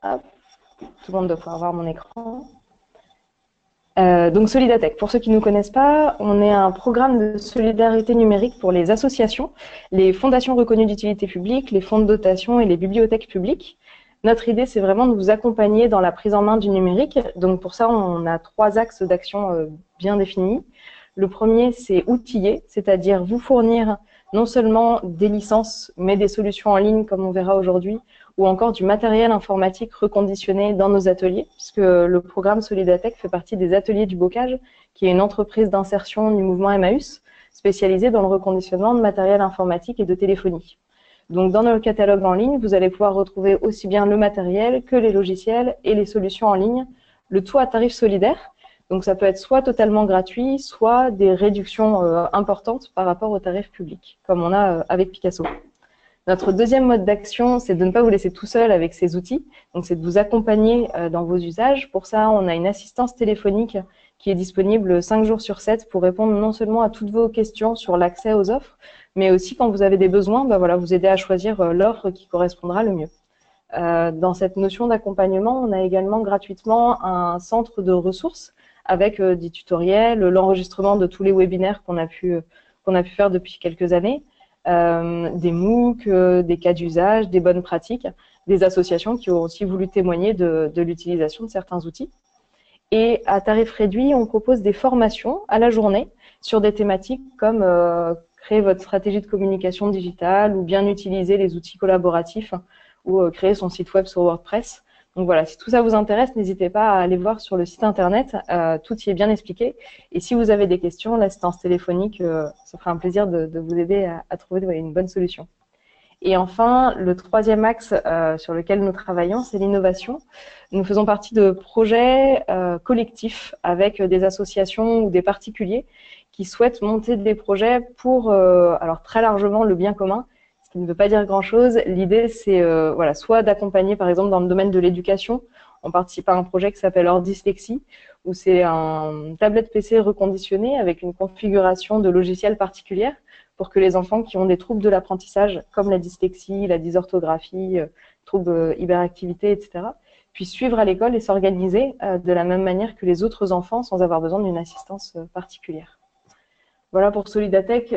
Hop, tout le monde doit pouvoir voir mon écran. Donc Solidatech, pour ceux qui ne nous connaissent pas, on est un programme de solidarité numérique pour les associations, les fondations reconnues d'utilité publique, les fonds de dotation et les bibliothèques publiques. Notre idée, c'est vraiment de vous accompagner dans la prise en main du numérique. Donc pour ça, on a 3 axes d'action bien définis. Le premier, c'est outiller, c'est-à-dire vous fournir non seulement des licences, mais des solutions en ligne, comme on verra aujourd'hui, ou encore du matériel informatique reconditionné dans nos ateliers, puisque le programme Solidatech fait partie des ateliers du Bocage, qui est une entreprise d'insertion du mouvement Emmaüs, spécialisée dans le reconditionnement de matériel informatique et de téléphonie. Donc dans notre catalogue en ligne, vous allez pouvoir retrouver aussi bien le matériel que les logiciels et les solutions en ligne, le tout à tarif solidaire. Donc ça peut être soit totalement gratuit, soit des réductions importantes par rapport au tarif public, comme on a avec Picasso. Notre deuxième mode d'action, c'est de ne pas vous laisser tout seul avec ces outils. Donc, c'est de vous accompagner dans vos usages. Pour ça, on a une assistance téléphonique qui est disponible 5 jours sur 7 pour répondre non seulement à toutes vos questions sur l'accès aux offres, mais aussi quand vous avez des besoins, voilà, vous aider à choisir l'offre qui correspondra le mieux. Dans cette notion d'accompagnement, on a également gratuitement un centre de ressources avec des tutoriels, l'enregistrement de tous les webinaires qu'on a pu faire depuis quelques années, des MOOC, des cas d'usage, des bonnes pratiques, des associations qui ont aussi voulu témoigner de l'utilisation de certains outils. Et à tarif réduit, on propose des formations à la journée sur des thématiques comme créer votre stratégie de communication digitale ou bien utiliser les outils collaboratifs ou créer son site web sur WordPress. Donc voilà, si tout ça vous intéresse, n'hésitez pas à aller voir sur le site internet, tout y est bien expliqué. Et si vous avez des questions, l'assistance téléphonique, ça fera un plaisir de vous aider à trouver une bonne solution. Et enfin, le troisième axe sur lequel nous travaillons, c'est l'innovation. Nous faisons partie de projets collectifs avec des associations ou des particuliers qui souhaitent monter des projets pour, alors très largement, le bien commun, ce qui ne veut pas dire grand-chose. L'idée, c'est voilà, soit d'accompagner, par exemple, dans le domaine de l'éducation. On participe à un projet qui s'appelle Hors Dyslexie, où c'est un tablette PC reconditionné avec une configuration de logiciel particulière pour que les enfants qui ont des troubles de l'apprentissage, comme la dyslexie, la dysorthographie, troubles hyperactivité, etc., puissent suivre à l'école et s'organiser de la même manière que les autres enfants sans avoir besoin d'une assistance particulière. Voilà pour Solidatech.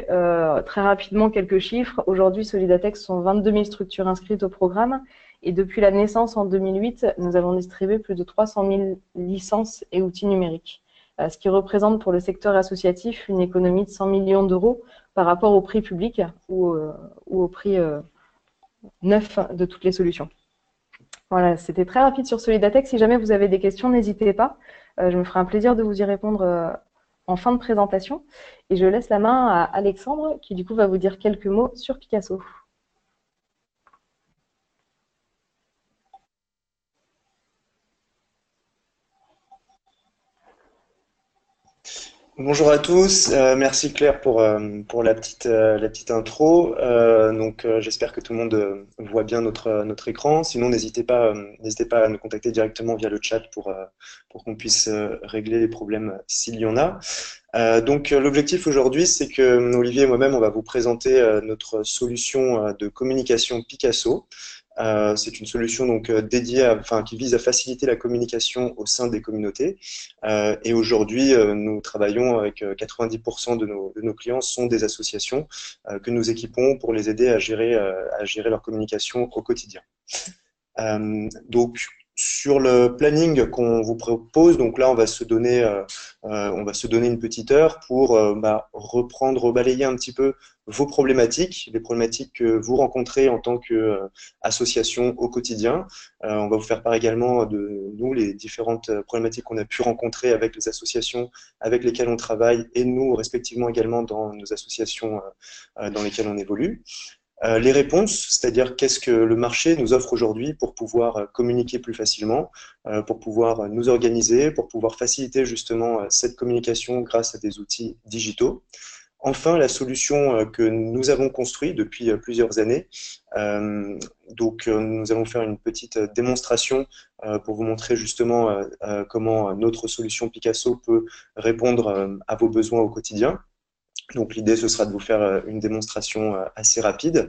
Très rapidement, quelques chiffres. Aujourd'hui, Solidatech, ce sont 22 000 structures inscrites au programme. Et depuis la naissance en 2008, nous avons distribué plus de 300 000 licences et outils numériques, ce qui représente pour le secteur associatif une économie de 100 millions d'euros par rapport au prix public ou au prix neuf de toutes les solutions. Voilà, c'était très rapide sur Solidatech. Si jamais vous avez des questions, n'hésitez pas. Je me ferai un plaisir de vous y répondre en fin de présentation. Et je laisse la main à Alexandre, qui du coup va vous dire quelques mots sur Picasso. Bonjour à tous, merci Claire pour la petite intro. J'espère que tout le monde voit bien notre écran. Sinon, n'hésitez pas à nous contacter directement via le chat pour qu'on puisse régler les problèmes s'il y en a. L'objectif aujourd'hui, c'est que Olivier et moi-même, on va vous présenter notre solution de communication Picasso. C'est une solution dédiée, qui vise à faciliter la communication au sein des communautés. Et aujourd'hui, nous travaillons avec 90% de nos clients sont des associations que nous équipons pour les aider à gérer leur communication au quotidien. Sur le planning qu'on vous propose, donc là, on va se donner une petite heure pour rebalayer un petit peu vos problématiques, les problématiques que vous rencontrez en tant qu'association au quotidien. On va vous faire part également de nous, les différentes problématiques qu'on a pu rencontrer avec les associations avec lesquelles on travaille et nous, respectivement, également dans nos associations dans lesquelles on évolue. Les réponses, c'est-à-dire qu'est-ce que le marché nous offre aujourd'hui pour pouvoir communiquer plus facilement, pour pouvoir nous organiser, pour pouvoir faciliter justement cette communication grâce à des outils digitaux. Enfin, la solution que nous avons construite depuis plusieurs années. Nous allons faire une petite démonstration pour vous montrer justement comment notre solution Picasso peut répondre à vos besoins au quotidien. Donc l'idée, ce sera de vous faire une démonstration assez rapide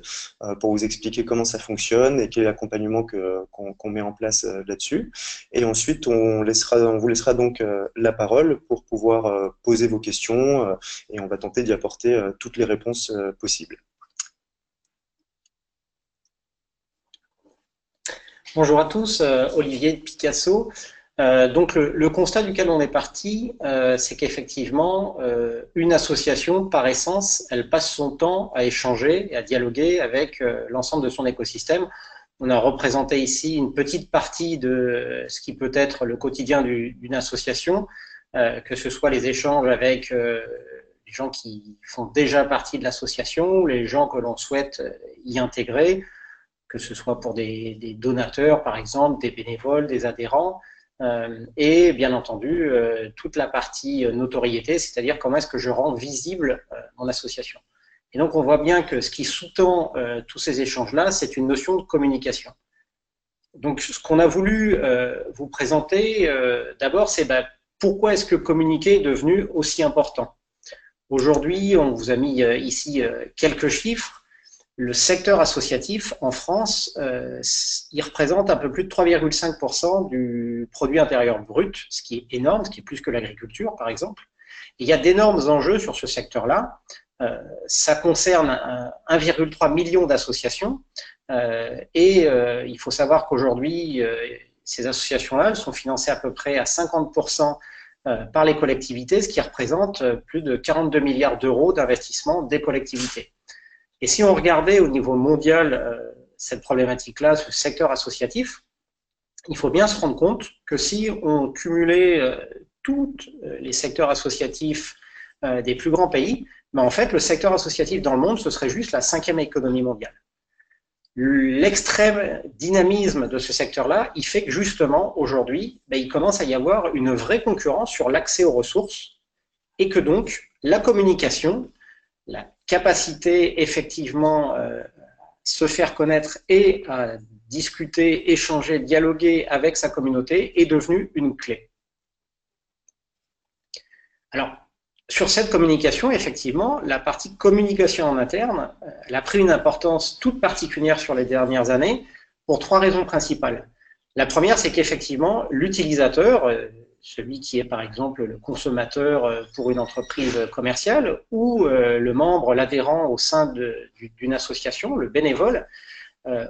pour vous expliquer comment ça fonctionne et quel est l'accompagnement qu'on met en place là-dessus. Et ensuite, on vous laissera donc la parole pour pouvoir poser vos questions et on va tenter d'y apporter toutes les réponses possibles. Bonjour à tous, Olivier de Picasso. Donc le constat duquel on est parti, c'est qu'effectivement, une association, par essence, elle passe son temps à échanger et à dialoguer avec l'ensemble de son écosystème. On a représenté ici une petite partie de ce qui peut être le quotidien d'une association, que ce soit les échanges avec les gens qui font déjà partie de l'association, les gens que l'on souhaite y intégrer, que ce soit pour des donateurs, par exemple, des bénévoles, des adhérents, et bien entendu, toute la partie notoriété, c'est-à-dire comment est-ce que je rends visible mon association. Et donc, on voit bien que ce qui sous-tend tous ces échanges-là, c'est une notion de communication. Donc, ce qu'on a voulu vous présenter, d'abord, c'est pourquoi est-ce que communiquer est devenu aussi important. Aujourd'hui, on vous a mis ici quelques chiffres. Le secteur associatif en France, il représente un peu plus de 3,5% du produit intérieur brut, ce qui est énorme, ce qui est plus que l'agriculture, par exemple. Et il y a d'énormes enjeux sur ce secteur-là. Ça concerne 1,3 million d'associations. Il faut savoir qu'aujourd'hui, ces associations-là sont financées à peu près à 50% par les collectivités, ce qui représente plus de 42 milliards d'euros d'investissement des collectivités. Et si on regardait au niveau mondial cette problématique-là, ce secteur associatif, il faut bien se rendre compte que si on cumulait tous les secteurs associatifs des plus grands pays, en fait, le secteur associatif dans le monde, ce serait juste la 5e économie mondiale. L'extrême dynamisme de ce secteur-là, il fait que justement, aujourd'hui, il commence à y avoir une vraie concurrence sur l'accès aux ressources et que donc la communication, la capacité effectivement se faire connaître et à discuter, échanger, dialoguer avec sa communauté est devenue une clé. Alors, sur cette communication, effectivement, la partie communication en interne, elle a pris une importance toute particulière sur les dernières années pour 3 raisons principales. La première, c'est qu'effectivement, l'utilisateur, celui qui est par exemple le consommateur pour une entreprise commerciale ou le membre, l'adhérent au sein d'une association, le bénévole,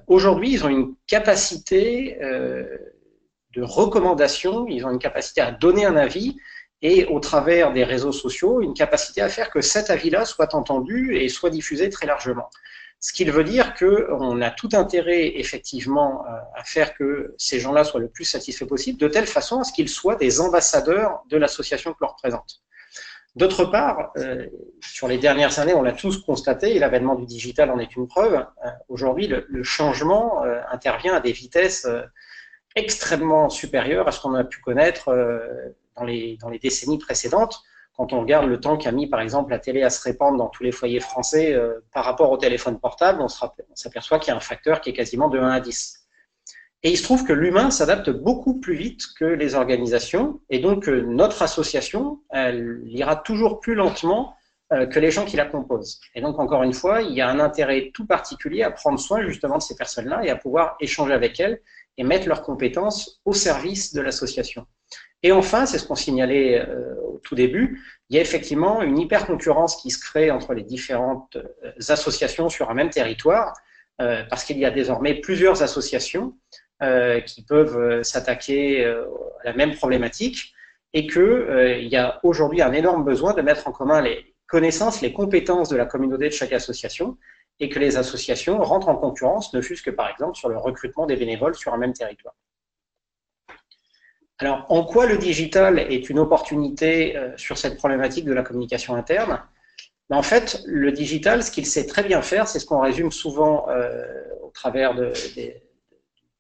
aujourd'hui, ils ont une capacité de recommandation, ils ont une capacité à donner un avis et au travers des réseaux sociaux, une capacité à faire que cet avis-là soit entendu et soit diffusé très largement. Ce qui veut dire qu'on a tout intérêt, effectivement, à faire que ces gens-là soient le plus satisfaits possible, de telle façon à ce qu'ils soient des ambassadeurs de l'association que l'on représente. D'autre part, sur les dernières années, on l'a tous constaté, et l'avènement du digital en est une preuve, aujourd'hui, le changement intervient à des vitesses extrêmement supérieures à ce qu'on a pu connaître dans les décennies précédentes. Quand on regarde le temps qu'a mis, par exemple, la télé à se répandre dans tous les foyers français par rapport au téléphone portable, on s'aperçoit qu'il y a un facteur qui est quasiment de 1 à 10. Et il se trouve que l'humain s'adapte beaucoup plus vite que les organisations, et donc notre association, elle ira toujours plus lentement que les gens qui la composent. Et donc, encore une fois, il y a un intérêt tout particulier à prendre soin justement de ces personnes-là et à pouvoir échanger avec elles et mettre leurs compétences au service de l'association. Et enfin, c'est ce qu'on signalait au tout début, il y a effectivement une hyper-concurrence qui se crée entre les différentes associations sur un même territoire, parce qu'il y a désormais plusieurs associations qui peuvent s'attaquer à la même problématique, et qu'il y a aujourd'hui un énorme besoin de mettre en commun les connaissances, les compétences de la communauté de chaque association, et que les associations rentrent en concurrence, ne fût-ce que par exemple sur le recrutement des bénévoles sur un même territoire. Alors, en quoi le digital est une opportunité sur cette problématique de la communication interne? En fait, le digital, ce qu'il sait très bien faire, c'est ce qu'on résume souvent au travers du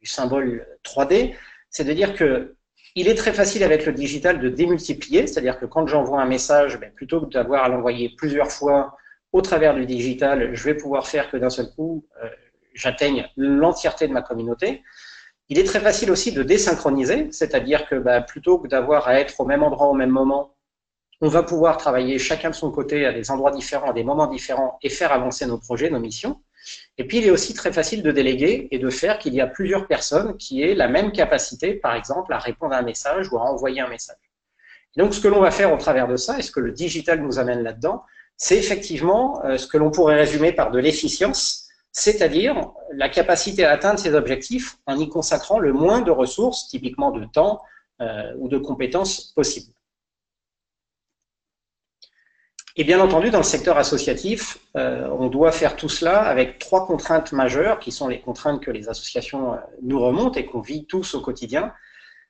symbole 3D, c'est de dire qu'il est très facile avec le digital de démultiplier, c'est-à-dire que quand j'envoie un message, plutôt que d'avoir à l'envoyer plusieurs fois au travers du digital, je vais pouvoir faire que d'un seul coup, j'atteigne l'entièreté de ma communauté. Il est très facile aussi de désynchroniser, c'est-à-dire que plutôt que d'avoir à être au même endroit au même moment On va pouvoir travailler chacun de son côté à des endroits différents, à des moments différents et faire avancer nos projets, nos missions. Et puis, il est aussi très facile de déléguer et de faire qu'il y a plusieurs personnes qui aient la même capacité, par exemple, à répondre à un message ou à envoyer un message. Et donc, ce que l'on va faire au travers de ça, et ce que le digital nous amène là-dedans, c'est effectivement ce que l'on pourrait résumer par de l'efficience, c'est-à-dire la capacité à atteindre ces objectifs en y consacrant le moins de ressources, typiquement de temps ou de compétences possibles. Et bien entendu, dans le secteur associatif, on doit faire tout cela avec 3 contraintes majeures, qui sont les contraintes que les associations nous remontent et qu'on vit tous au quotidien,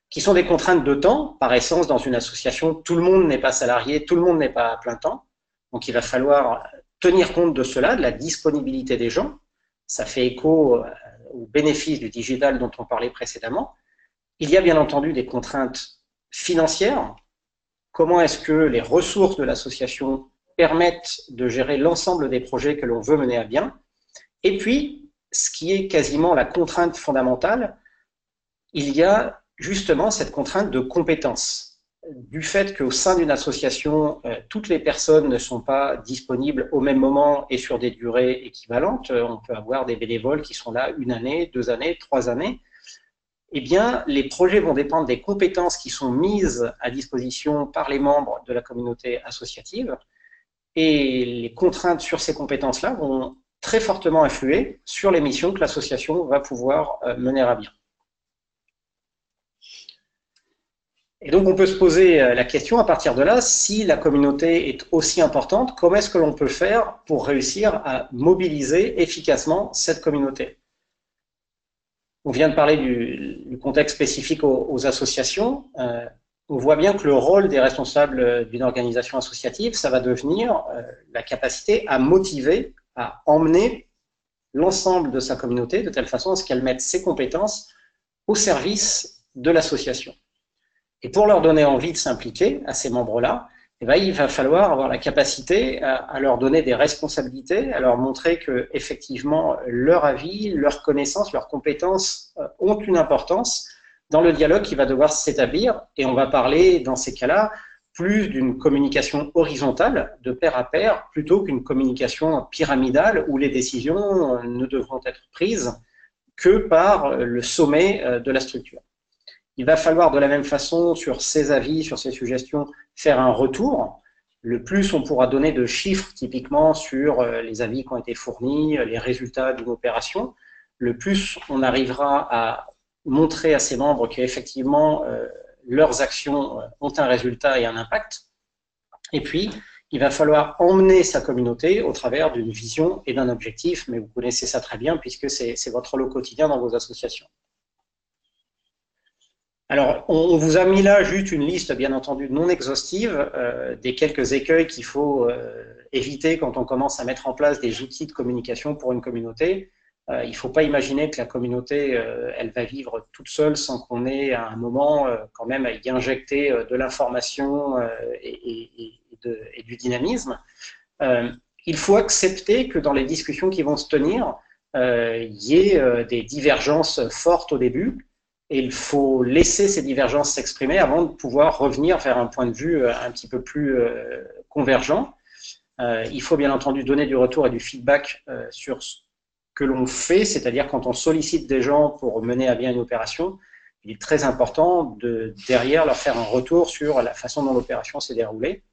qui sont des contraintes de temps. Par essence, dans une association, tout le monde n'est pas salarié, tout le monde n'est pas à plein temps. Donc il va falloir tenir compte de cela, de la disponibilité des gens. Ça fait écho aux bénéfices du digital dont on parlait précédemment. Il y a bien entendu des contraintes financières. Comment est-ce que les ressources de l'association permettent de gérer l'ensemble des projets que l'on veut mener à bien? Et puis, ce qui est quasiment la contrainte fondamentale, il y a justement cette contrainte de compétence. Du fait qu'au sein d'une association, toutes les personnes ne sont pas disponibles au même moment et sur des durées équivalentes, on peut avoir des bénévoles qui sont là 1 année, 2 années, 3 années, eh bien, les projets vont dépendre des compétences qui sont mises à disposition par les membres de la communauté associative, et les contraintes sur ces compétences-là vont très fortement influer sur les missions que l'association va pouvoir mener à bien. Et donc, on peut se poser la question à partir de là, si la communauté est aussi importante, comment est-ce que l'on peut faire pour réussir à mobiliser efficacement cette communauté? On vient de parler du contexte spécifique aux associations. On voit bien que le rôle des responsables d'une organisation associative, ça va devenir la capacité à motiver, à emmener l'ensemble de sa communauté de telle façon à ce qu'elle mette ses compétences au service de l'association. Et pour leur donner envie de s'impliquer à ces membres-là, eh bien, il va falloir avoir la capacité à leur donner des responsabilités, à leur montrer que effectivement leur avis, leurs connaissances, leurs compétences ont une importance dans le dialogue qui va devoir s'établir. Et on va parler dans ces cas-là plus d'une communication horizontale, de pair à pair, plutôt qu'une communication pyramidale où les décisions ne devront être prises que par le sommet de la structure. Il va falloir de la même façon, sur ces avis, sur ces suggestions, faire un retour. Le plus on pourra donner de chiffres, typiquement sur les avis qui ont été fournis, les résultats d'une opération, le plus on arrivera à montrer à ses membres qu'effectivement leurs actions ont un résultat et un impact. Et puis, il va falloir emmener sa communauté au travers d'une vision et d'un objectif, mais vous connaissez ça très bien puisque c'est votre lot quotidien dans vos associations. Alors, on vous a mis là juste une liste, bien entendu, non exhaustive, des quelques écueils qu'il faut éviter quand on commence à mettre en place des outils de communication pour une communauté. Il ne faut pas imaginer que la communauté, elle va vivre toute seule sans qu'on ait à un moment quand même à y injecter de l'information et du dynamisme. Il faut accepter que dans les discussions qui vont se tenir, il y ait des divergences fortes au début. Et il faut laisser ces divergences s'exprimer avant de pouvoir revenir vers un point de vue un petit peu plus convergent. Il faut bien entendu donner du retour et du feedback sur ce que l'on fait, c'est-à-dire quand on sollicite des gens pour mener à bien une opération, il est très important de derrière leur faire un retour sur la façon dont l'opération s'est déroulée.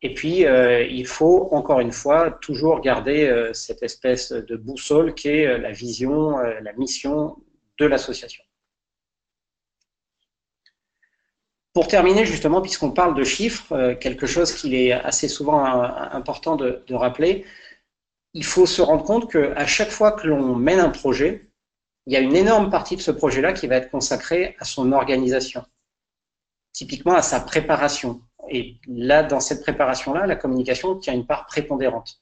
Et puis, il faut, encore une fois, toujours garder cette espèce de boussole qui est la vision, la mission de l'association. Pour terminer, justement, puisqu'on parle de chiffres, quelque chose qu'il est assez souvent important de rappeler, il faut se rendre compte qu'à chaque fois que l'on mène un projet, il y a une énorme partie de ce projet-là qui va être consacrée à son organisation, typiquement à sa préparation. Et là, dans cette préparation-là, la communication tient une part prépondérante.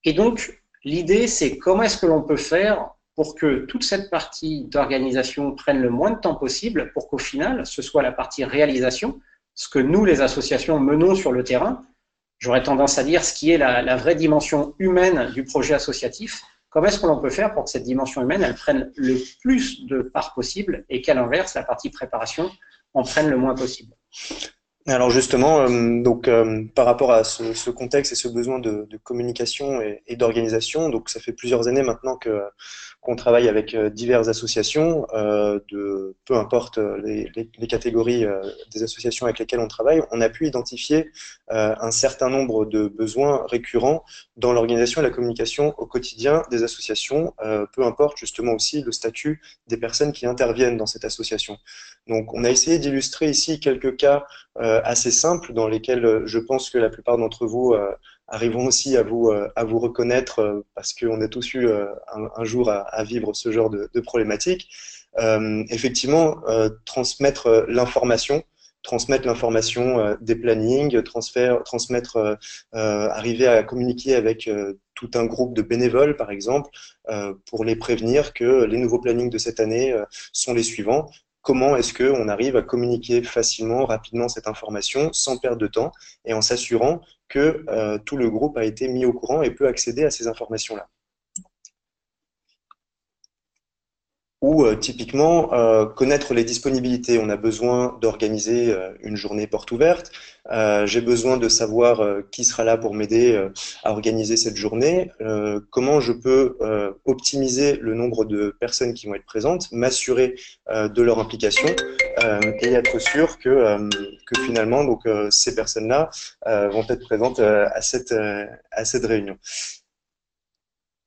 Et donc, l'idée, c'est comment est-ce que l'on peut faire pour que toute cette partie d'organisation prenne le moins de temps possible pour qu'au final, ce soit la partie réalisation, ce que nous, les associations, menons sur le terrain. J'aurais tendance à dire ce qui est la vraie dimension humaine du projet associatif. Comment est-ce que l'on peut faire pour que cette dimension humaine, elle prenne le plus de part possible et qu'à l'inverse, la partie préparation en prenne le moins possible? Alors justement, par rapport à ce contexte et ce besoin de communication et d'organisation, donc ça fait plusieurs années maintenant qu'on travaille avec diverses associations, peu importe les catégories des associations avec lesquelles on travaille, on a pu identifier un certain nombre de besoins récurrents dans l'organisation et la communication au quotidien des associations, peu importe justement aussi le statut des personnes qui interviennent dans cette association. Donc on a essayé d'illustrer ici quelques cas assez simples dans lesquels je pense que la plupart d'entre vous arriveront aussi à vous reconnaître parce qu'on a tous eu un jour à vivre ce genre de problématique. Effectivement, transmettre l'information des plannings, transmettre, arriver à communiquer avec tout un groupe de bénévoles, par exemple, pour les prévenir que les nouveaux plannings de cette année sont les suivants. Comment est-ce qu'on arrive à communiquer facilement, rapidement cette information sans perdre de temps et en s'assurant que tout le groupe a été mis au courant et peut accéder à ces informations-là. Ou typiquement, connaître les disponibilités. On a besoin d'organiser une journée porte ouverte. J'ai besoin de savoir qui sera là pour m'aider à organiser cette journée. Comment je peux optimiser le nombre de personnes qui vont être présentes, m'assurer de leur implication et être sûr que finalement ces personnes-là vont être présentes à cette réunion.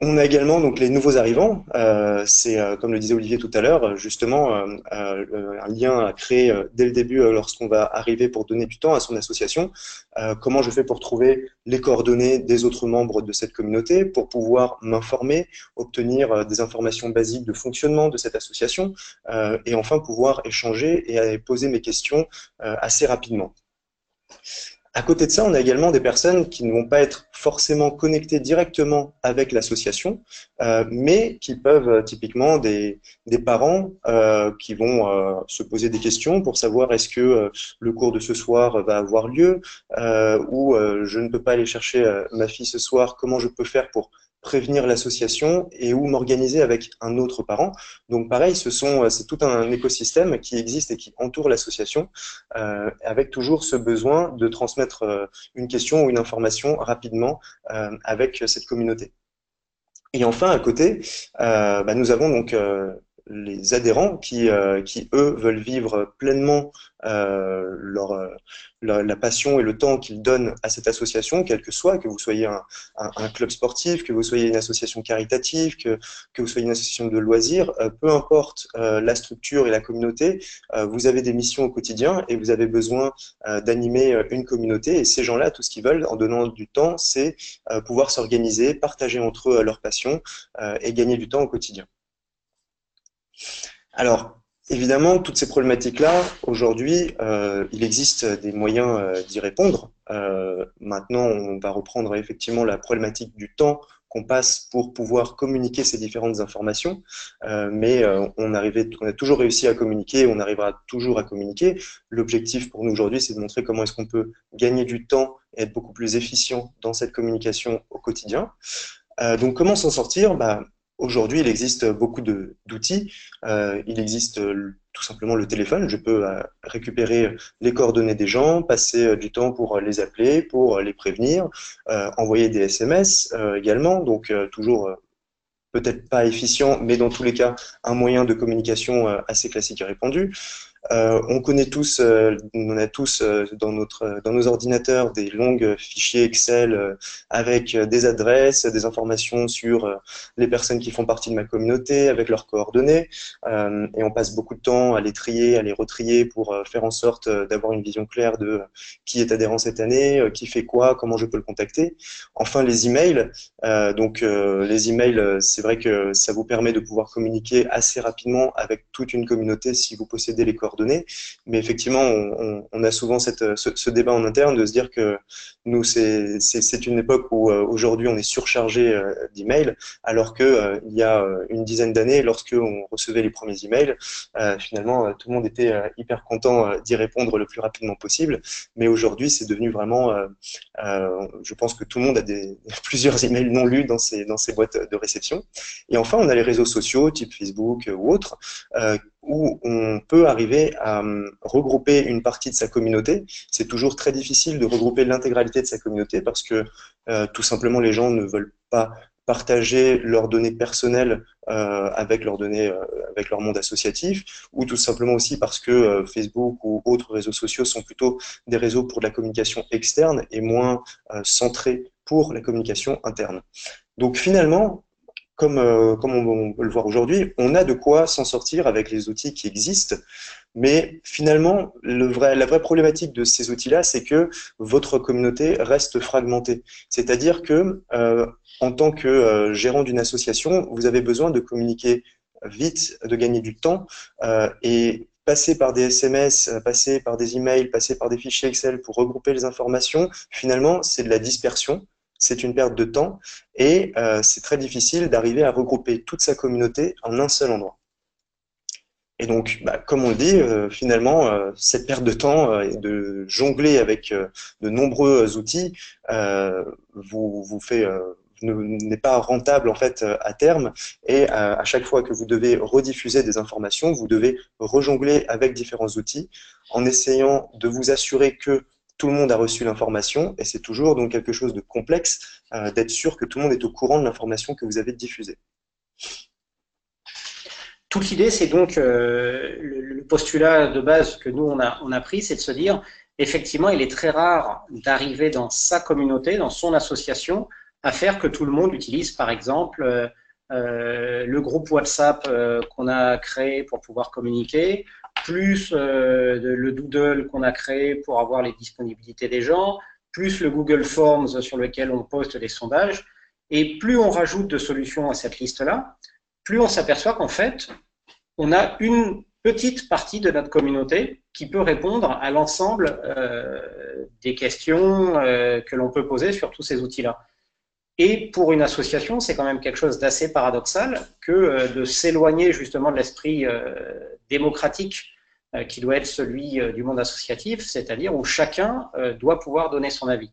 On a également donc les nouveaux arrivants. C'est comme le disait Olivier tout à l'heure, justement un lien à créer dès le début lorsqu'on va arriver pour donner du temps à son association. Comment je fais pour trouver les coordonnées des autres membres de cette communauté pour pouvoir m'informer, obtenir des informations basiques de fonctionnement de cette association et enfin pouvoir échanger et poser mes questions assez rapidement. À côté de ça, on a également des personnes qui ne vont pas être forcément connectées directement avec l'association, mais qui peuvent typiquement des parents qui vont se poser des questions pour savoir est-ce que le cours de ce soir va avoir lieu ou je ne peux pas aller chercher ma fille ce soir, comment je peux faire pour prévenir l'association et ou m'organiser avec un autre parent. Donc pareil, c'est tout un écosystème qui existe et qui entoure l'association avec toujours ce besoin de transmettre une question ou une information rapidement avec cette communauté. Et enfin, à côté, nous avons donc les adhérents qui, eux, veulent vivre pleinement la passion et le temps qu'ils donnent à cette association, quel que soit, que vous soyez un club sportif, que vous soyez une association caritative, que vous soyez une association de loisirs, peu importe la structure et la communauté, vous avez des missions au quotidien et vous avez besoin d'animer une communauté. Et ces gens-là, tout ce qu'ils veulent, en donnant du temps, c'est pouvoir s'organiser, partager entre eux leur passion et gagner du temps au quotidien. Alors, évidemment, toutes ces problématiques-là, aujourd'hui, il existe des moyens d'y répondre. Maintenant, on va reprendre effectivement la problématique du temps qu'on passe pour pouvoir communiquer ces différentes informations, mais on a toujours réussi à communiquer, on arrivera toujours à communiquer. L'objectif pour nous aujourd'hui, c'est de montrer comment est-ce qu'on peut gagner du temps et être beaucoup plus efficient dans cette communication au quotidien. Donc, comment s'en sortir? Aujourd'hui, il existe beaucoup d'outils. Il existe tout simplement le téléphone. Je peux récupérer les coordonnées des gens, passer du temps pour les appeler, pour les prévenir, envoyer des SMS également. Donc, toujours peut-être pas efficient, mais dans tous les cas, un moyen de communication assez classique et répandu. On connaît tous, on a tous dans nos ordinateurs des longues fichiers Excel avec des adresses, des informations sur les personnes qui font partie de ma communauté, avec leurs coordonnées, et on passe beaucoup de temps à les trier, à les retrier pour faire en sorte d'avoir une vision claire de qui est adhérent cette année, qui fait quoi, comment je peux le contacter. Enfin, les emails. Les emails, c'est vrai que ça vous permet de pouvoir communiquer assez rapidement avec toute une communauté si vous possédez les coordonnées. Mais effectivement, on a souvent ce débat en interne de se dire que nous, c'est une époque où aujourd'hui on est surchargé d'emails, alors que il y a une dizaine d'années, lorsque on recevait les premiers emails, finalement tout le monde était hyper content d'y répondre le plus rapidement possible. Mais aujourd'hui, c'est devenu vraiment, je pense que tout le monde a plusieurs emails non lus dans ses boîtes de réception. Et enfin, on a les réseaux sociaux, type Facebook ou autres, où on peut arriver à regrouper une partie de sa communauté. C'est toujours très difficile de regrouper l'intégralité de sa communauté parce que tout simplement les gens ne veulent pas partager leurs données personnelles avec leurs données, avec leur monde associatif, ou tout simplement aussi parce que Facebook ou autres réseaux sociaux sont plutôt des réseaux pour de la communication externe et moins centrés pour la communication interne. Donc finalement, comme on peut le voir aujourd'hui, on a de quoi s'en sortir avec les outils qui existent, mais finalement, la vraie problématique de ces outils-là, c'est que votre communauté reste fragmentée. C'est-à-dire que, en tant que gérant d'une association, vous avez besoin de communiquer vite, de gagner du temps, et passer par des SMS, passer par des emails, passer par des fichiers Excel pour regrouper les informations, finalement, c'est de la dispersion. C'est une perte de temps et c'est très difficile d'arriver à regrouper toute sa communauté en un seul endroit. Et donc, comme on le dit, finalement, cette perte de temps et de jongler avec de nombreux outils vous fait n'est pas rentable en fait à terme et à chaque fois que vous devez rediffuser des informations, vous devez rejongler avec différents outils en essayant de vous assurer que tout le monde a reçu l'information et c'est toujours donc quelque chose de complexe d'être sûr que tout le monde est au courant de l'information que vous avez diffusée. Toute l'idée, c'est donc le postulat de base que nous, on a pris, c'est de se dire, effectivement, il est très rare d'arriver dans sa communauté, dans son association, à faire que tout le monde utilise, par exemple, le groupe WhatsApp qu'on a créé pour pouvoir communiquer, plus le Doodle qu'on a créé pour avoir les disponibilités des gens, plus le Google Forms sur lequel on poste des sondages. Et plus on rajoute de solutions à cette liste-là, plus on s'aperçoit qu'en fait, on a une petite partie de notre communauté qui peut répondre à l'ensemble des questions que l'on peut poser sur tous ces outils-là. Et pour une association, c'est quand même quelque chose d'assez paradoxal que de s'éloigner justement de l'esprit démocratique qui doit être celui du monde associatif, c'est-à-dire où chacun doit pouvoir donner son avis.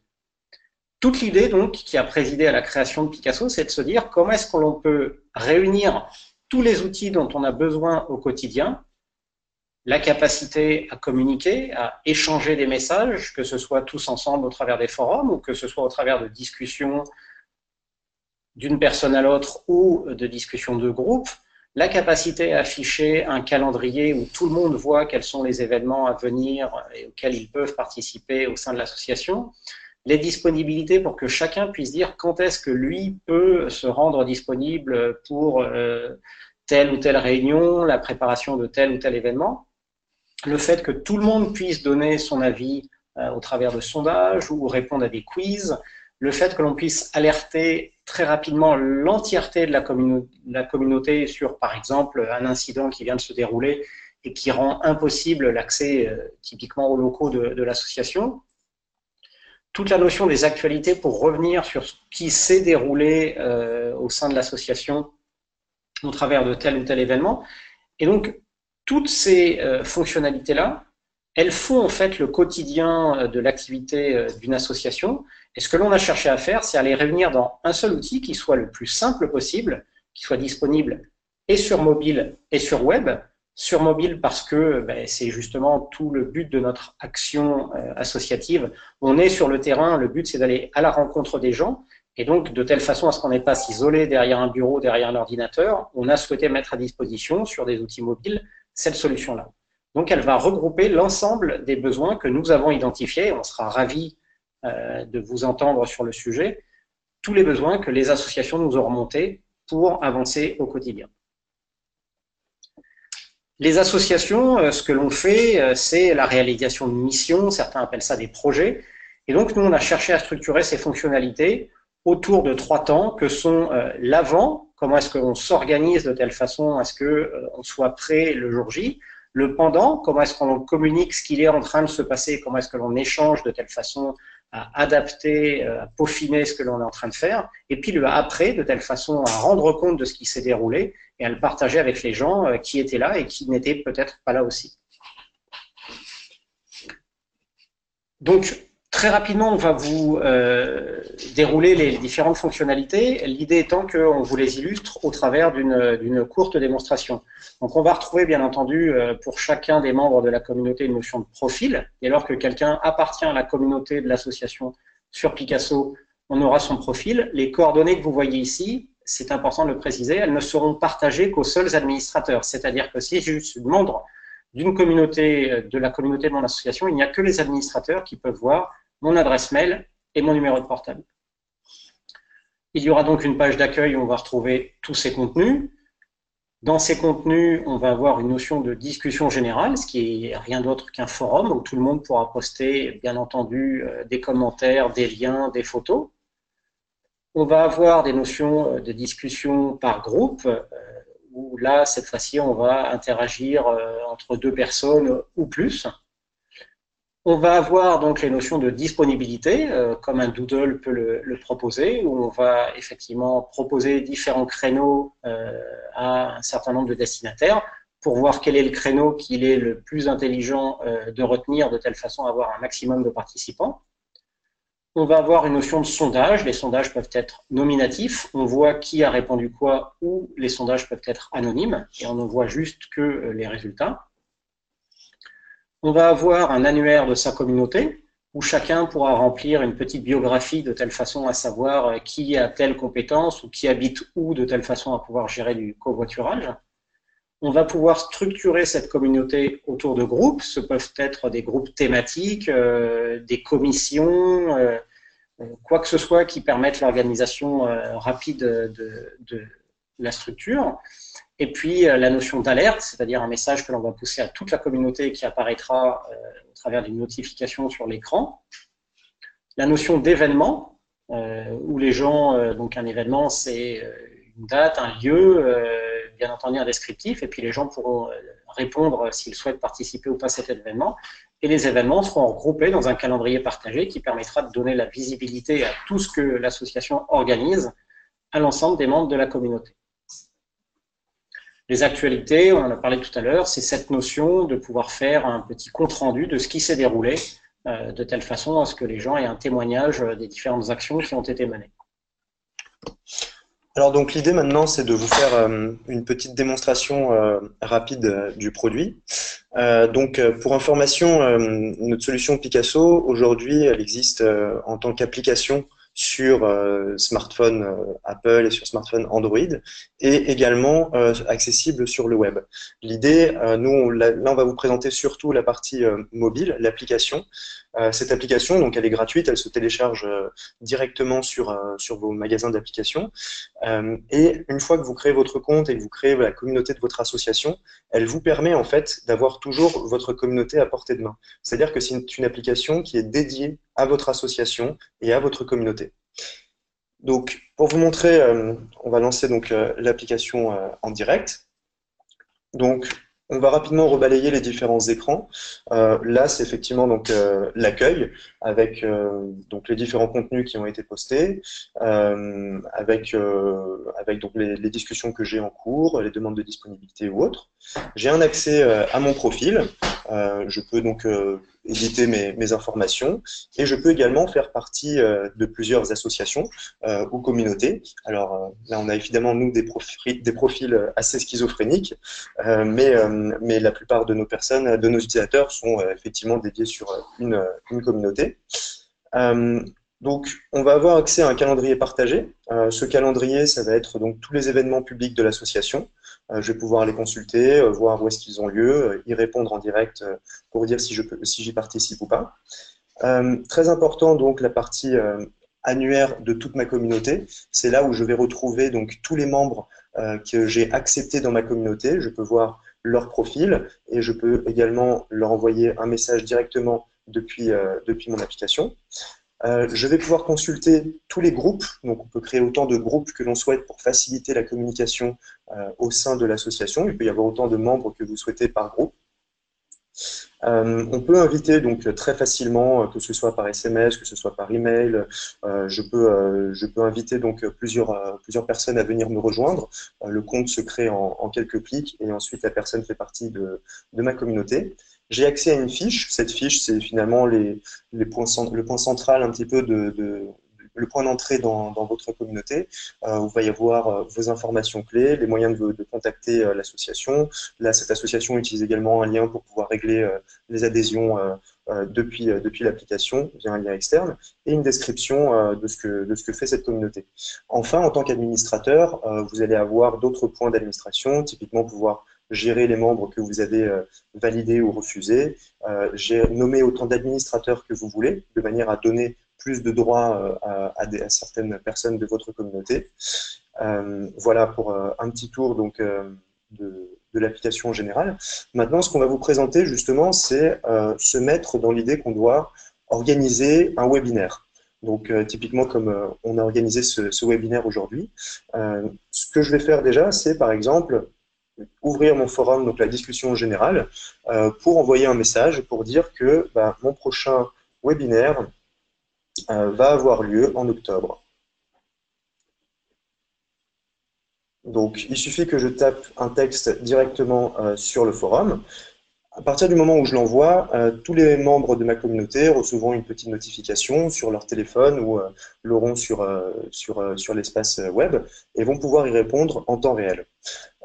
Toute l'idée donc qui a présidé à la création de Picasso, c'est de se dire comment est-ce que l'on peut réunir tous les outils dont on a besoin au quotidien, la capacité à communiquer, à échanger des messages, que ce soit tous ensemble au travers des forums ou que ce soit au travers de discussions d'une personne à l'autre ou de discussions de groupe, la capacité à afficher un calendrier où tout le monde voit quels sont les événements à venir et auxquels ils peuvent participer au sein de l'association, les disponibilités pour que chacun puisse dire quand est-ce que lui peut se rendre disponible pour telle ou telle réunion, la préparation de tel ou tel événement, le fait que tout le monde puisse donner son avis au travers de sondages ou répondre à des quiz, le fait que l'on puisse alerter très rapidement l'entièreté de la communauté sur, par exemple, un incident qui vient de se dérouler et qui rend impossible l'accès typiquement aux locaux de l'association. Toute la notion des actualités pour revenir sur ce qui s'est déroulé au sein de l'association au travers de tel ou tel événement. Et donc, toutes ces fonctionnalités-là, elles font en fait le quotidien de l'activité d'une association. Et ce que l'on a cherché à faire, c'est à les réunir dans un seul outil qui soit le plus simple possible, qui soit disponible et sur mobile et sur web. Sur mobile parce que c'est justement tout le but de notre action associative. On est sur le terrain, le but c'est d'aller à la rencontre des gens et donc de telle façon à ce qu'on n'est pas s'isoler derrière un bureau, derrière un ordinateur, on a souhaité mettre à disposition sur des outils mobiles cette solution-là. Donc elle va regrouper l'ensemble des besoins que nous avons identifiés, on sera ravis de vous entendre sur le sujet, tous les besoins que les associations nous ont remontés pour avancer au quotidien. Les associations, ce que l'on fait, c'est la réalisation de missions, certains appellent ça des projets. Et donc, nous, on a cherché à structurer ces fonctionnalités autour de 3 temps, que sont l'avant, comment est-ce qu'on s'organise de telle façon à ce qu'on soit prêt le jour J, le pendant, comment est-ce qu'on communique ce qu'il est en train de se passer, comment est-ce que l'on échange de telle façon à adapter, à peaufiner ce que l'on est en train de faire, et puis le après, de telle façon à rendre compte de ce qui s'est déroulé et à le partager avec les gens qui étaient là et qui n'étaient peut-être pas là aussi. Donc, très rapidement, on va vous dérouler les différentes fonctionnalités, l'idée étant qu'on vous les illustre au travers d'une courte démonstration. Donc on va retrouver bien entendu pour chacun des membres de la communauté une notion de profil. Dès lors que quelqu'un appartient à la communauté de l'association sur Picasso, on aura son profil. Les coordonnées que vous voyez ici, c'est important de le préciser, elles ne seront partagées qu'aux seuls administrateurs. C'est-à-dire que si je suis membre d'une communauté, de la communauté de mon association, il n'y a que les administrateurs qui peuvent voir mon adresse mail et mon numéro de portable. Il y aura donc une page d'accueil où on va retrouver tous ces contenus. Dans ces contenus, on va avoir une notion de discussion générale, ce qui est rien d'autre qu'un forum où tout le monde pourra poster, bien entendu, des commentaires, des liens, des photos. On va avoir des notions de discussion par groupe, où là, cette fois-ci, on va interagir entre deux personnes ou plus. On va avoir donc les notions de disponibilité, comme un Doodle peut le proposer, où on va effectivement proposer différents créneaux à un certain nombre de destinataires pour voir quel est le créneau qu'il est le plus intelligent de retenir de telle façon à avoir un maximum de participants. On va avoir une notion de sondage. Les sondages peuvent être nominatifs. On voit qui a répondu quoi, ou les sondages peuvent être anonymes et on ne voit juste que les résultats. On va avoir un annuaire de sa communauté où chacun pourra remplir une petite biographie de telle façon à savoir qui a telle compétence ou qui habite où de telle façon à pouvoir gérer du covoiturage. On va pouvoir structurer cette communauté autour de groupes. Ce peuvent être des groupes thématiques, des commissions, quoi que ce soit qui permette l'organisation rapide de la structure. Et puis la notion d'alerte, c'est-à-dire un message que l'on va pousser à toute la communauté qui apparaîtra au travers d'une notification sur l'écran. La notion d'événement, où les gens, donc un événement c'est une date, un lieu, bien entendu un descriptif, et puis les gens pourront répondre s'ils souhaitent participer ou pas à cet événement. Et les événements seront regroupés dans un calendrier partagé qui permettra de donner la visibilité à tout ce que l'association organise à l'ensemble des membres de la communauté. Les actualités, on en a parlé tout à l'heure, c'est cette notion de pouvoir faire un petit compte-rendu de ce qui s'est déroulé, de telle façon à ce que les gens aient un témoignage des différentes actions qui ont été menées. Alors donc l'idée maintenant c'est de vous faire une petite démonstration rapide du produit. Donc pour information, notre solution Picasso aujourd'hui elle existe en tant qu'application sur smartphone Apple et sur smartphone Android et également accessible sur le web. L'idée, nous là on va vous présenter surtout la partie mobile, l'application. Cette application, donc elle est gratuite, elle se télécharge directement sur vos magasins d'applications. Et une fois que vous créez votre compte et que vous créez la communauté de votre association, elle vous permet en fait d'avoir toujours votre communauté à portée de main. C'est-à-dire que c'est une application qui est dédiée à votre association et à votre communauté. Donc, pour vous montrer, on va lancer donc l'application en direct. Donc, on va rapidement rebalayer les différents écrans. Là, c'est effectivement donc l'accueil avec donc les différents contenus qui ont été postés, avec donc les discussions que j'ai en cours, les demandes de disponibilité ou autres. J'ai un accès à mon profil. Je peux donc éditer mes informations et je peux également faire partie de plusieurs associations ou communautés. Alors là, on a évidemment nous des profils assez schizophréniques, mais la plupart de nos personnes, de nos utilisateurs sont effectivement dédiés sur une communauté. Donc, on va avoir accès à un calendrier partagé. Ce calendrier, ça va être donc tous les événements publics de l'association. Je vais pouvoir les consulter, voir où est-ce qu'ils ont lieu, y répondre en direct pour dire si j'y participe ou pas. Très important, donc, la partie annuaire de toute ma communauté. C'est là où je vais retrouver donc tous les membres que j'ai acceptés dans ma communauté. Je peux voir leur profil et je peux également leur envoyer un message directement depuis mon application. Je vais pouvoir consulter tous les groupes, donc on peut créer autant de groupes que l'on souhaite pour faciliter la communication au sein de l'association. Il peut y avoir autant de membres que vous souhaitez par groupe. On peut inviter donc très facilement, que ce soit par SMS, que ce soit par email. Je peux inviter donc plusieurs personnes à venir me rejoindre. Le compte se crée en quelques clics et ensuite la personne fait partie de ma communauté. J'ai accès à une fiche. Cette fiche, c'est finalement le point central un petit peu le point d'entrée dans votre communauté, où il va y avoir vos informations clés, les moyens de contacter l'association. Là, cette association utilise également un lien pour pouvoir régler les adhésions depuis l'application via un lien externe, et une description de ce que fait cette communauté. Enfin, en tant qu'administrateur, vous allez avoir d'autres points d'administration, typiquement pouvoir gérer les membres que vous avez validés ou refusés, nommer autant d'administrateurs que vous voulez, de manière à donner plus de droits à certaines personnes de votre communauté. Voilà pour un petit tour donc, de l'application en général. Maintenant, ce qu'on va vous présenter justement, c'est se mettre dans l'idée qu'on doit organiser un webinaire. Donc, typiquement, comme on a organisé ce webinaire aujourd'hui, ce que je vais faire déjà, c'est par exemple ouvrir mon forum, donc la discussion générale, pour envoyer un message pour dire que mon prochain webinaire va avoir lieu en octobre. Donc, il suffit que je tape un texte directement sur le forum. À partir du moment où je l'envoie, tous les membres de ma communauté recevront une petite notification sur leur téléphone ou l'auront sur l'espace web et vont pouvoir y répondre en temps réel.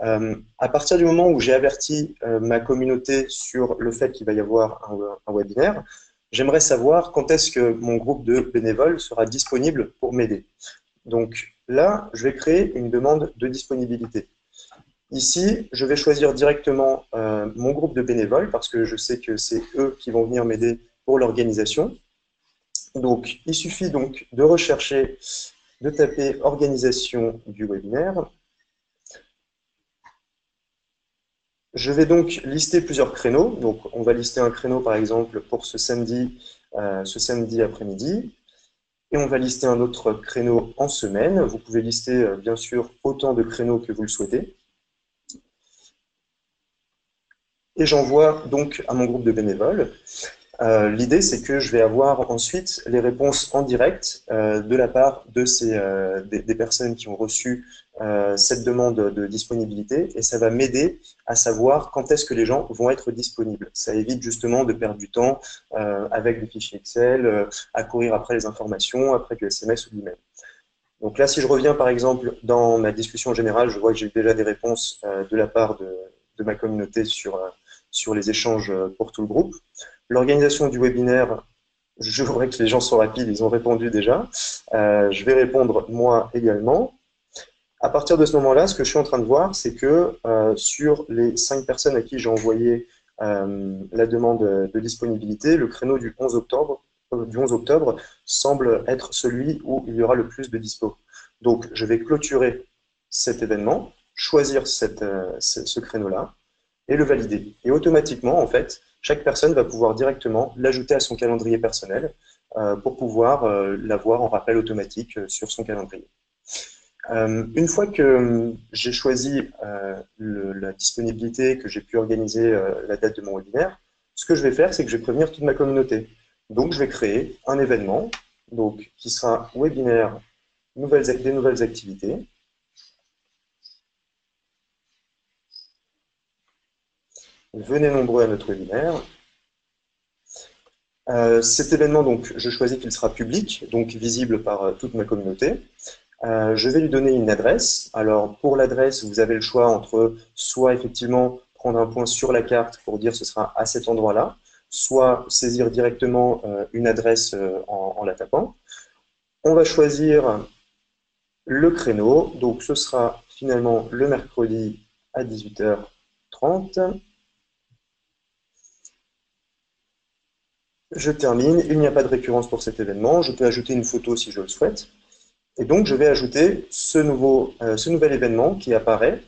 À partir du moment où j'ai averti ma communauté sur le fait qu'il va y avoir un webinaire, j'aimerais savoir quand est-ce que mon groupe de bénévoles sera disponible pour m'aider. Donc là, je vais créer une demande de disponibilité. Ici, je vais choisir directement mon groupe de bénévoles parce que je sais que c'est eux qui vont venir m'aider pour l'organisation. Donc, il suffit donc de rechercher, de taper « Organisation du webinaire ». Je vais donc lister plusieurs créneaux. Donc, on va lister un créneau, par exemple, pour ce samedi après-midi. Et on va lister un autre créneau en semaine. Vous pouvez lister, bien sûr, autant de créneaux que vous le souhaitez. Et j'envoie donc à mon groupe de bénévoles. L'idée, c'est que je vais avoir ensuite les réponses en direct de la part des personnes qui ont reçu cette demande de disponibilité, et ça va m'aider à savoir quand est-ce que les gens vont être disponibles. Ça évite justement de perdre du temps avec des fichiers Excel, à courir après les informations, après du SMS ou de l'email. Donc là, si je reviens par exemple dans ma discussion générale, je vois que j'ai déjà des réponses de la part de ma communauté sur les échanges pour tout le groupe. L'organisation du webinaire, je voudrais que les gens soient rapides, ils ont répondu déjà. Je vais répondre moi également. À partir de ce moment-là, ce que je suis en train de voir, c'est que sur les 5 personnes à qui j'ai envoyé la demande de disponibilité, le créneau du 11 octobre semble être celui où il y aura le plus de dispo. Donc, je vais clôturer cet événement, choisir ce créneau-là et le valider. Et automatiquement, en fait, chaque personne va pouvoir directement l'ajouter à son calendrier personnel pour pouvoir l'avoir en rappel automatique sur son calendrier. Une fois que j'ai choisi la disponibilité, que j'ai pu organiser la date de mon webinaire, ce que je vais faire, c'est que je vais prévenir toute ma communauté. Donc, je vais créer un événement qui sera webinaire des nouvelles activités. Venez nombreux à notre webinaire. Cet événement, donc, je choisis qu'il sera public, donc visible par toute ma communauté. Je vais lui donner une adresse. Alors, pour l'adresse, vous avez le choix entre soit effectivement prendre un point sur la carte pour dire ce sera à cet endroit-là, soit saisir directement une adresse en la tapant. On va choisir le créneau. Donc, ce sera finalement le mercredi à 18h30. Je termine. Il n'y a pas de récurrence pour cet événement. Je peux ajouter une photo si je le souhaite. Et donc, je vais ajouter ce nouvel événement qui apparaît.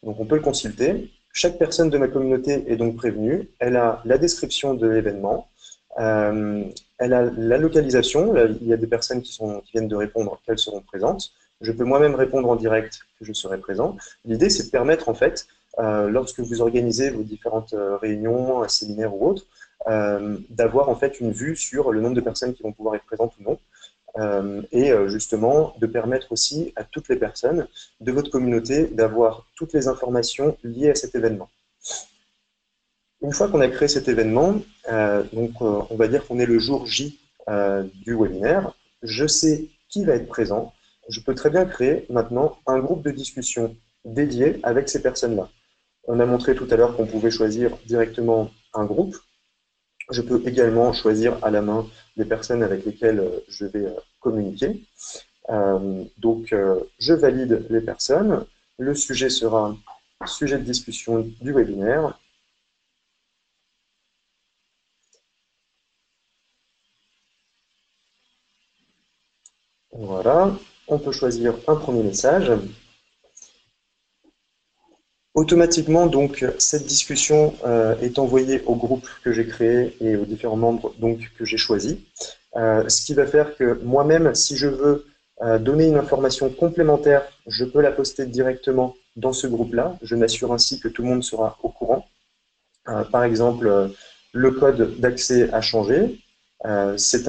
Donc, on peut le consulter. Chaque personne de ma communauté est donc prévenue. Elle a la description de l'événement. Elle a la localisation. Là, il y a des personnes qui viennent de répondre qu'elles seront présentes. Je peux moi-même répondre en direct que je serai présent. L'idée, c'est de permettre en fait lorsque vous organisez vos différentes réunions, un séminaire ou autre, d'avoir en fait une vue sur le nombre de personnes qui vont pouvoir être présentes ou non. Et justement de permettre aussi à toutes les personnes de votre communauté d'avoir toutes les informations liées à cet événement. Une fois qu'on a créé cet événement, on va dire qu'on est le jour J du webinaire, je sais qui va être présent, je peux très bien créer maintenant un groupe de discussion dédié avec ces personnes-là. On a montré tout à l'heure qu'on pouvait choisir directement un groupe. Je peux également choisir à la main des personnes avec lesquelles je vais communiquer. Je valide les personnes. Le sujet sera sujet de discussion du webinaire. Voilà. On peut choisir un premier message. Automatiquement, donc, cette discussion est envoyée au groupe que j'ai créé et aux différents membres donc, que j'ai choisis. Ce qui va faire que moi-même, si je veux donner une information complémentaire, je peux la poster directement dans ce groupe-là. Je m'assure ainsi que tout le monde sera au courant. Par exemple, le code d'accès a changé. C'est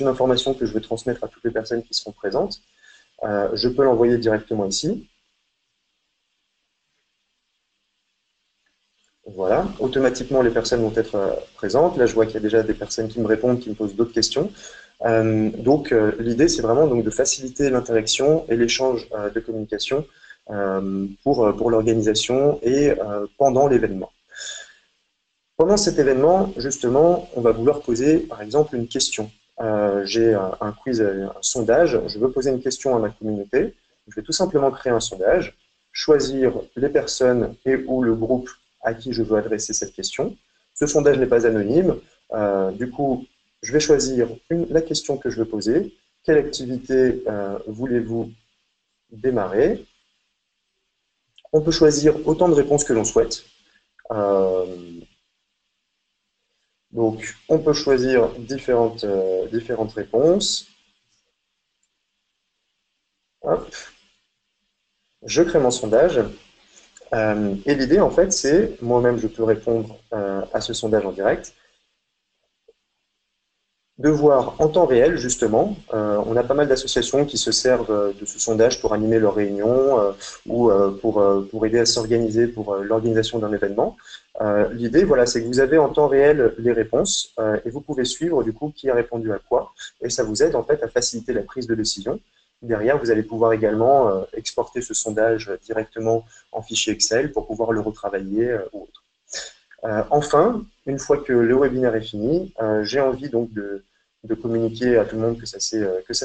une information que je vais transmettre à toutes les personnes qui seront présentes. Je peux l'envoyer directement ici. Voilà, automatiquement les personnes vont être présentes. Là, je vois qu'il y a déjà des personnes qui me répondent, qui me posent d'autres questions. L'idée, c'est vraiment donc, de faciliter l'interaction et l'échange de communication pour l'organisation et pendant l'événement. Pendant cet événement, justement, on va vouloir poser, par exemple, une question. J'ai un quiz, un sondage, je veux poser une question à ma communauté. Je vais tout simplement créer un sondage, choisir les personnes et ou le groupe à qui je veux adresser cette question. Ce sondage n'est pas anonyme. Du coup, je vais choisir la question que je veux poser. Quelle activité voulez-vous démarrer? On peut choisir autant de réponses que l'on souhaite. Donc, on peut choisir différentes réponses. Hop. Je crée mon sondage. Et l'idée, en fait, c'est, moi-même, je peux répondre à ce sondage en direct, de voir en temps réel, justement, on a pas mal d'associations qui se servent de ce sondage pour animer leurs réunions ou pour aider à s'organiser pour l'organisation d'un événement. L'idée, voilà, c'est que vous avez en temps réel les réponses et vous pouvez suivre, du coup, qui a répondu à quoi. Et ça vous aide, en fait, à faciliter la prise de décision. Derrière, vous allez pouvoir également exporter ce sondage directement en fichier Excel pour pouvoir le retravailler ou autre. Enfin, une fois que le webinaire est fini, j'ai envie donc de communiquer à tout le monde que ça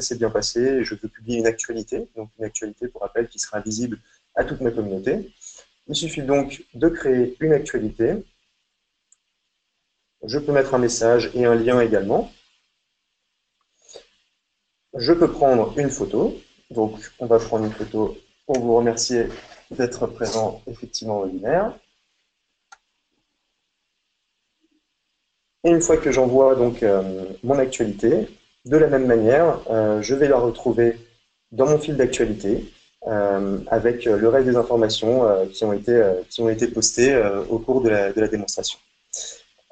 s'est bien passé. Et je veux publier une actualité, donc une actualité pour rappel qui sera visible à toute ma communauté. Il suffit donc de créer une actualité. Je peux mettre un message et un lien également. Je peux prendre une photo. Donc, on va prendre une photo pour vous remercier d'être présent effectivement au webinaire. Et une fois que j'envoie donc mon actualité, de la même manière, je vais la retrouver dans mon fil d'actualité avec le reste des informations qui ont été postées au cours de la démonstration.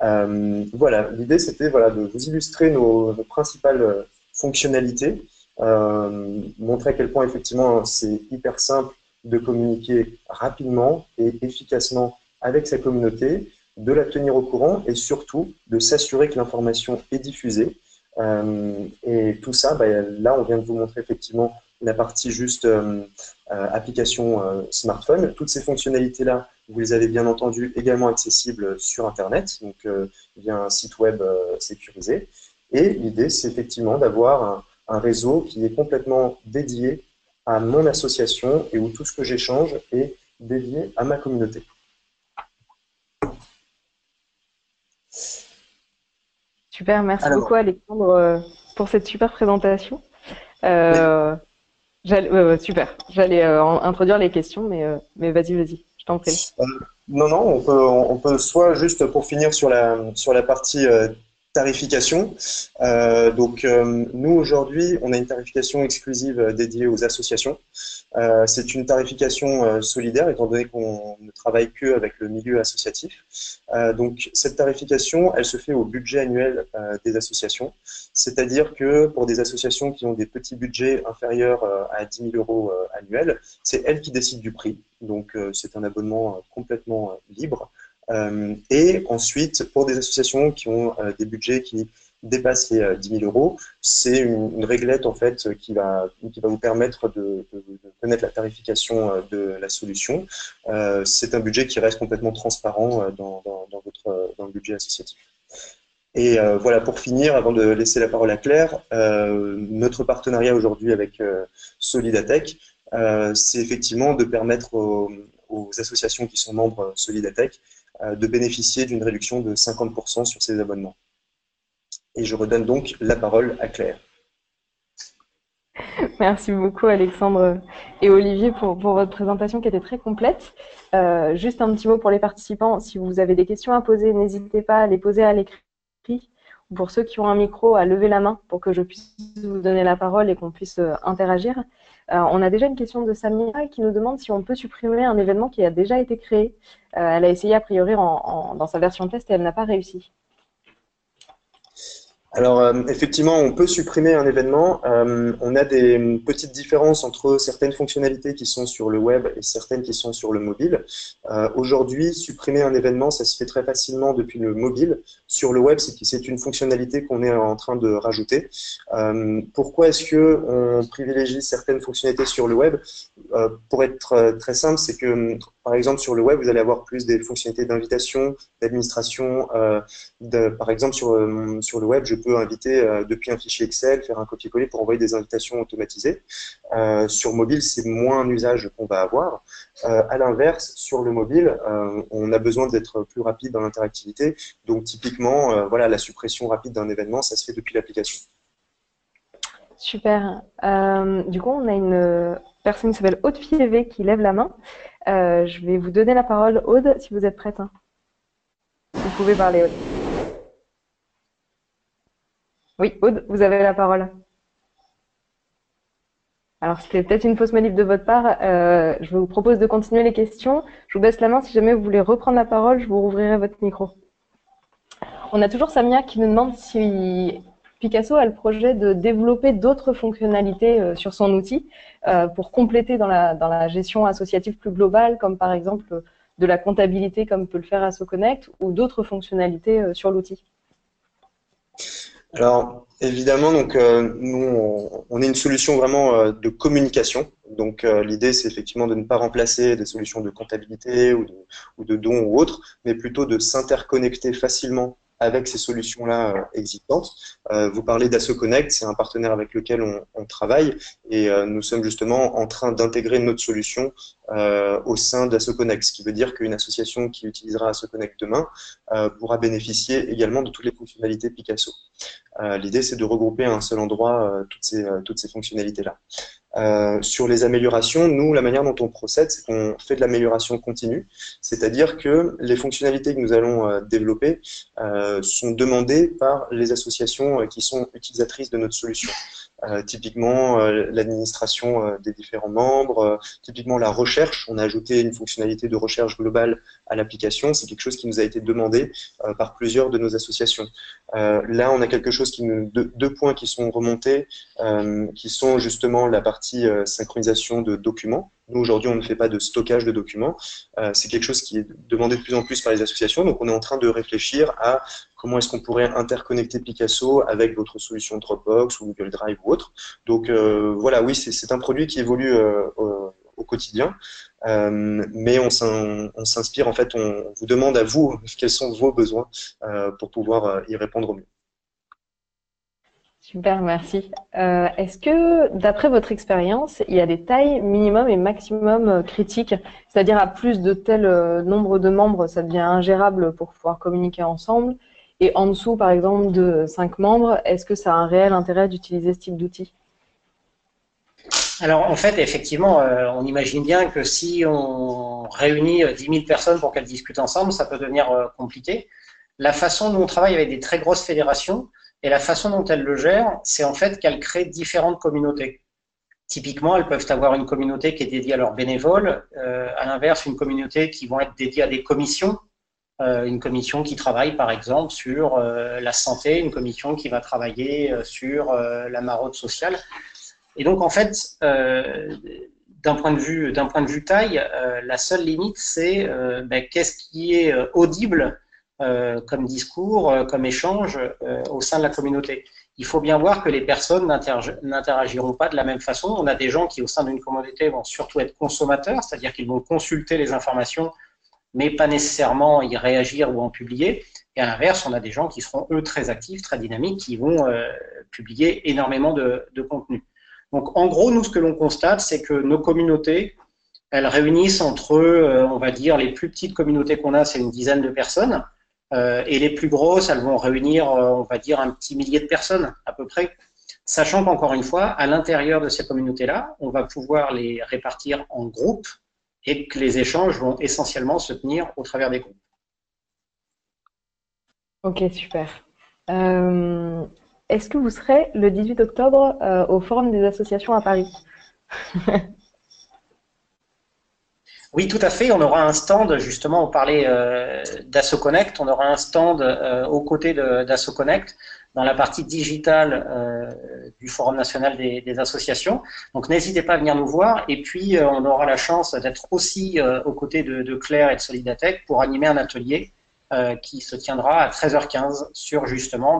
Voilà, l'idée c'était voilà, de vous illustrer nos principales fonctionnalités, montrer à quel point effectivement c'est hyper simple de communiquer rapidement et efficacement avec sa communauté, de la tenir au courant et surtout de s'assurer que l'information est diffusée. Et tout ça, là on vient de vous montrer effectivement la partie juste application smartphone. Toutes ces fonctionnalités-là, vous les avez bien entendu également accessibles sur Internet, donc via un site web sécurisé. Et l'idée, c'est effectivement d'avoir un réseau qui est complètement dédié à mon association et où tout ce que j'échange est dédié à ma communauté. Super, merci beaucoup Alexandre pour cette super présentation. Super, j'allais introduire les questions, mais vas-y, je t'en prie. Non, on peut soit juste pour finir sur la partie Tarification. Nous, aujourd'hui, on a une tarification exclusive dédiée aux associations. C'est une tarification solidaire, étant donné qu'on ne travaille que avec le milieu associatif. Donc, cette tarification, elle se fait au budget annuel des associations. C'est-à-dire que pour des associations qui ont des petits budgets inférieurs à 10 000 euros annuels, c'est elles qui décident du prix. Donc, c'est un abonnement complètement libre. Et ensuite, pour des associations qui ont des budgets qui dépassent les 10 000 euros, c'est une réglette en fait qui va vous permettre de connaître la tarification de la solution. C'est un budget qui reste complètement transparent dans le budget associatif. Et voilà, pour finir, avant de laisser la parole à Claire, notre partenariat aujourd'hui avec Solidatech, c'est effectivement de permettre aux associations qui sont membres Solidatech de bénéficier d'une réduction de 50% sur ces abonnements. Et je redonne donc la parole à Claire. Merci beaucoup Alexandre et Olivier pour votre présentation qui était très complète. Juste un petit mot pour les participants, si vous avez des questions à poser, n'hésitez pas à les poser à l'écrit. Pour ceux qui ont un micro, à lever la main pour que je puisse vous donner la parole et qu'on puisse interagir. On a déjà une question de Samia qui nous demande si on peut supprimer un événement qui a déjà été créé. Elle a essayé a priori dans sa version test et elle n'a pas réussi. Alors, effectivement, on peut supprimer un événement. On a des petites différences entre certaines fonctionnalités qui sont sur le web et certaines qui sont sur le mobile. Aujourd'hui, supprimer un événement, ça se fait très facilement depuis le mobile. Sur le web, c'est une fonctionnalité qu'on est en train de rajouter. Pourquoi est-ce qu'on privilégie certaines fonctionnalités sur le web? Pour être très simple, c'est que, par exemple, sur le web, vous allez avoir plus des fonctionnalités d'invitation, d'administration. Par exemple, sur le web, je peux inviter depuis un fichier Excel, faire un copier-coller pour envoyer des invitations automatisées. Sur mobile, c'est moins un usage qu'on va avoir. À l'inverse, sur le mobile, on a besoin d'être plus rapide dans l'interactivité. Donc, typiquement, voilà, la suppression rapide d'un événement, ça se fait depuis l'application. Super. Du coup, on a une personne qui s'appelle Aude Fievé qui lève la main. Je vais vous donner la parole, Aude, si vous êtes prête. Hein. Vous pouvez parler, Aude. Oui, Aude, vous avez la parole. Alors, c'était peut-être une fausse manip de votre part. Je vous propose de continuer les questions. Je vous baisse la main. Si jamais vous voulez reprendre la parole, je vous rouvrirai votre micro. On a toujours Samia qui nous demande si Picasso a le projet de développer d'autres fonctionnalités sur son outil pour compléter dans la gestion associative plus globale, comme par exemple de la comptabilité comme peut le faire AssoConnect ou d'autres fonctionnalités sur l'outil. Alors, évidemment, donc, nous, on est une solution vraiment de communication. Donc, l'idée, c'est effectivement de ne pas remplacer des solutions de comptabilité ou de dons ou autres, mais plutôt de s'interconnecter facilement avec ces solutions-là existantes. Vous parlez d'AssoConnect, c'est un partenaire avec lequel on travaille et nous sommes justement en train d'intégrer notre solution au sein d'AssoConnect, ce qui veut dire qu'une association qui utilisera AssoConnect demain pourra bénéficier également de toutes les fonctionnalités Picasso. L'idée, c'est de regrouper à un seul endroit toutes ces fonctionnalités-là. Sur les améliorations, nous, la manière dont on procède, c'est qu'on fait de l'amélioration continue, c'est-à-dire que les fonctionnalités que nous allons développer sont demandées par les associations qui sont utilisatrices de notre solution. Typiquement, l'administration des différents membres, typiquement la recherche. On a ajouté une fonctionnalité de recherche globale à l'application. C'est quelque chose qui nous a été demandé par plusieurs de nos associations. Là, on a quelque chose deux points qui sont remontés, qui sont justement la partie synchronisation de documents. Nous, aujourd'hui, on ne fait pas de stockage de documents. C'est quelque chose qui est demandé de plus en plus par les associations. Donc, on est en train de réfléchir à comment est-ce qu'on pourrait interconnecter Picasso avec d'autres solutions Dropbox ou Google Drive ou autres. Donc, voilà, oui, c'est un produit qui évolue au quotidien. Mais on s'inspire, en fait, on vous demande à vous quels sont vos besoins pour pouvoir y répondre au mieux. Super, merci. Est-ce que, d'après votre expérience, il y a des tailles minimum et maximum critiques, c'est-à-dire à plus de tel nombre de membres, ça devient ingérable pour pouvoir communiquer ensemble, et en dessous, par exemple, de 5 membres, est-ce que ça a un réel intérêt d'utiliser ce type d'outil? Alors, en fait, effectivement, on imagine bien que si on réunit 10 000 personnes pour qu'elles discutent ensemble, ça peut devenir compliqué. La façon dont on travaille avec des très grosses fédérations et la façon dont elles le gèrent, c'est en fait qu'elles créent différentes communautés. Typiquement, elles peuvent avoir une communauté qui est dédiée à leurs bénévoles, à l'inverse, une communauté qui vont être dédiée à des commissions, une commission qui travaille par exemple sur la santé, une commission qui va travailler sur la maraude sociale. Et donc en fait, d'un point de vue taille, la seule limite c'est qu'est-ce qui est audible comme discours, comme échange au sein de la communauté. Il faut bien voir que les personnes n'interagiront pas de la même façon. On a des gens qui, au sein d'une communauté, vont surtout être consommateurs, c'est-à-dire qu'ils vont consulter les informations, mais pas nécessairement y réagir ou en publier. Et à l'inverse, on a des gens qui seront, eux, très actifs, très dynamiques, qui vont publier énormément de contenu. Donc, en gros, nous, ce que l'on constate, c'est que nos communautés, elles réunissent entre, on va dire, les plus petites communautés qu'on a, c'est une dizaine de personnes. Et les plus grosses, elles vont réunir, on va dire, un petit millier de personnes à peu près, sachant qu'encore une fois, à l'intérieur de ces communautés-là, on va pouvoir les répartir en groupes et que les échanges vont essentiellement se tenir au travers des groupes. Ok, super. Est-ce que vous serez le 18 octobre au Forum des associations à Paris? Oui, tout à fait. On aura un stand, justement, on parlait d'AssoConnect, on aura un stand aux côtés d'AssoConnect dans la partie digitale du Forum national des associations. Donc, n'hésitez pas à venir nous voir. Et puis, on aura la chance d'être aussi aux côtés de Claire et de Solidatech pour animer un atelier qui se tiendra à 13h15 sur, justement,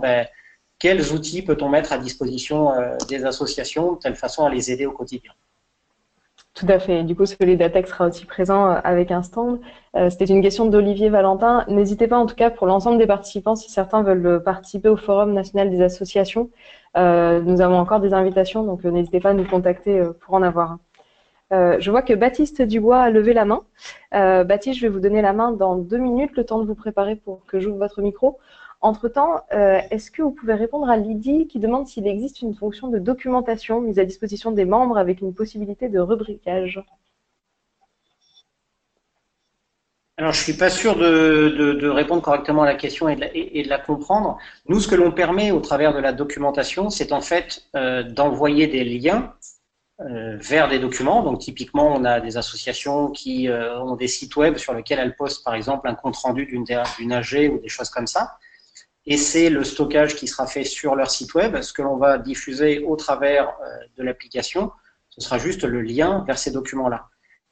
quels outils peut-on mettre à disposition des associations de telle façon à les aider au quotidien. Tout à fait. Du coup, Solidatech sera aussi présent avec un stand. C'était une question d'Olivier Valentin. N'hésitez pas, en tout cas, pour l'ensemble des participants, si certains veulent participer au Forum national des associations, nous avons encore des invitations, donc n'hésitez pas à nous contacter pour en avoir un. Je vois que Baptiste Dubois a levé la main. Baptiste, je vais vous donner la main dans 2 minutes, le temps de vous préparer pour que j'ouvre votre micro. Entre-temps, est-ce que vous pouvez répondre à Lydie qui demande s'il existe une fonction de documentation mise à disposition des membres avec une possibilité de rubricage? Alors, je ne suis pas sûr de répondre correctement à la question et de la comprendre. Nous, ce que l'on permet au travers de la documentation, c'est en fait d'envoyer des liens vers des documents. Donc, typiquement, on a des associations qui ont des sites web sur lesquels elles postent, par exemple, un compte-rendu d'une AG ou des choses comme ça. Et c'est le stockage qui sera fait sur leur site web. Ce que l'on va diffuser au travers de l'application, ce sera juste le lien vers ces documents-là.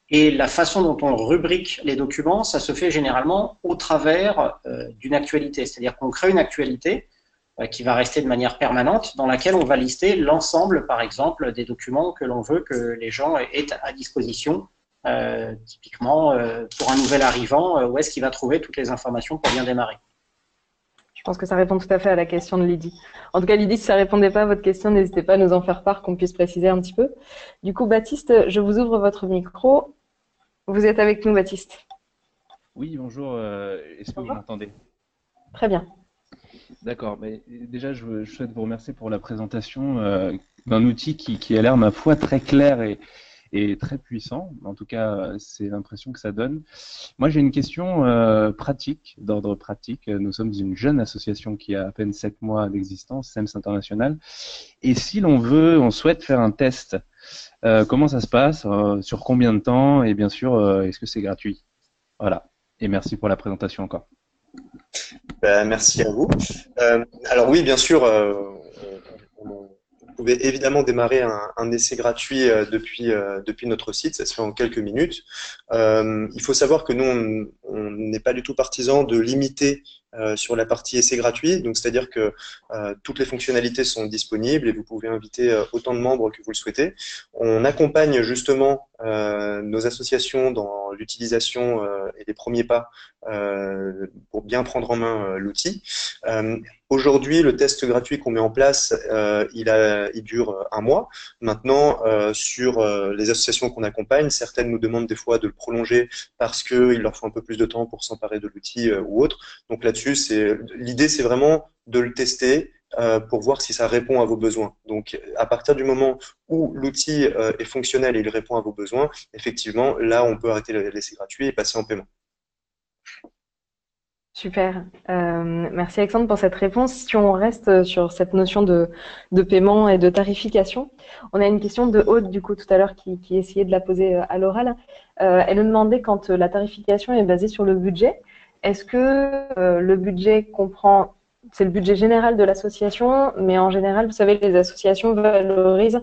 Et la façon dont on rubrique les documents, ça se fait généralement au travers d'une actualité. C'est-à-dire qu'on crée une actualité qui va rester de manière permanente, dans laquelle on va lister l'ensemble, par exemple, des documents que l'on veut que les gens aient à disposition. Typiquement, pour un nouvel arrivant, où est-ce qu'il va trouver toutes les informations pour bien démarrer? Je pense que ça répond tout à fait à la question de Lydie. En tout cas, Lydie, si ça ne répondait pas à votre question, n'hésitez pas à nous en faire part, qu'on puisse préciser un petit peu. Du coup, Baptiste, je vous ouvre votre micro. Vous êtes avec nous, Baptiste? Oui, bonjour. Est-ce que vous m'entendez? Très bien. D'accord. Mais déjà, je souhaite vous remercier pour la présentation d'un outil qui a l'air, ma foi, très clair et très puissant. En tout cas, c'est l'impression que ça donne. Moi, j'ai une question pratique, d'ordre pratique. Nous sommes une jeune association qui a à peine 7 mois d'existence, SEMS International. Et si on souhaite faire un test, comment ça se passe, sur combien de temps, et bien sûr, est-ce que c'est gratuit? Voilà. Et merci pour la présentation encore. Merci à vous. Alors oui, bien sûr, vous pouvez évidemment démarrer un essai gratuit depuis notre site, ça se fait en quelques minutes. Il faut savoir que nous, on n'est pas du tout partisan de limiter sur la partie essai gratuit, donc c'est-à-dire que toutes les fonctionnalités sont disponibles et vous pouvez inviter autant de membres que vous le souhaitez. On accompagne justement nos associations dans l'utilisation et les premiers pas pour bien prendre en main l'outil. Aujourd'hui, le test gratuit qu'on met en place, il dure 1 mois. Maintenant, sur les associations qu'on accompagne, certaines nous demandent des fois de le prolonger parce qu'il leur faut un peu plus de temps pour s'emparer de l'outil ou autre. Donc là-dessus, l'idée, c'est vraiment de le tester pour voir si ça répond à vos besoins. Donc, à partir du moment où l'outil est fonctionnel et il répond à vos besoins, effectivement, là, on peut arrêter l'essai gratuit et passer en paiement. Super. Merci Alexandre pour cette réponse. Si on reste sur cette notion de paiement et de tarification, on a une question de Aude, du coup, tout à l'heure, qui essayait de la poser à l'oral. Elle nous demandait quand la tarification est basée sur le budget, est-ce que le budget comprend, c'est le budget général de l'association, mais en général, vous savez, les associations valorisent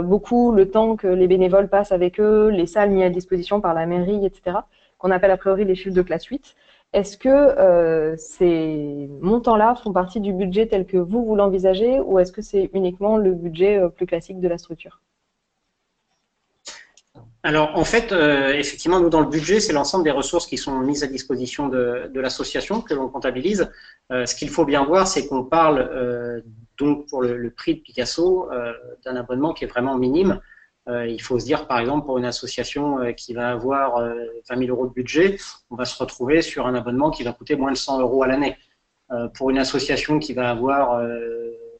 beaucoup le temps que les bénévoles passent avec eux, les salles mises à disposition par la mairie, etc., qu'on appelle a priori les chiffres de classe 8. Est-ce que ces montants-là font partie du budget tel que vous l'envisagez ou est-ce que c'est uniquement le budget plus classique de la structure? Alors, en fait, effectivement, nous, dans le budget, c'est l'ensemble des ressources qui sont mises à disposition de l'association que l'on comptabilise. Ce qu'il faut bien voir, c'est qu'on parle, donc, pour le prix de Picasso, d'un abonnement qui est vraiment minime. Il faut se dire, par exemple, pour une association qui va avoir 20 000 € de budget, on va se retrouver sur un abonnement qui va coûter moins de 100 € à l'année. Pour une association qui va avoir,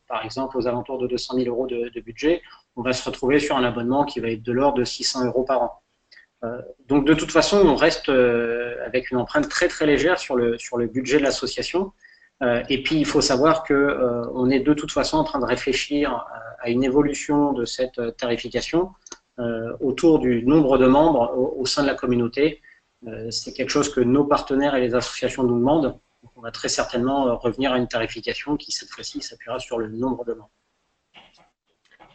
par exemple, aux alentours de 200 000 € de budget, on va se retrouver sur un abonnement qui va être de l'ordre de 600 € par an. Donc, de toute façon, on reste avec une empreinte très, très légère sur le budget de l'association. Et puis, il faut savoir qu'on est de toute façon en train de réfléchir à une évolution de cette tarification autour du nombre de membres au sein de la communauté. C'est quelque chose que nos partenaires et les associations nous demandent. Donc, on va très certainement revenir à une tarification qui, cette fois-ci, s'appuiera sur le nombre de membres.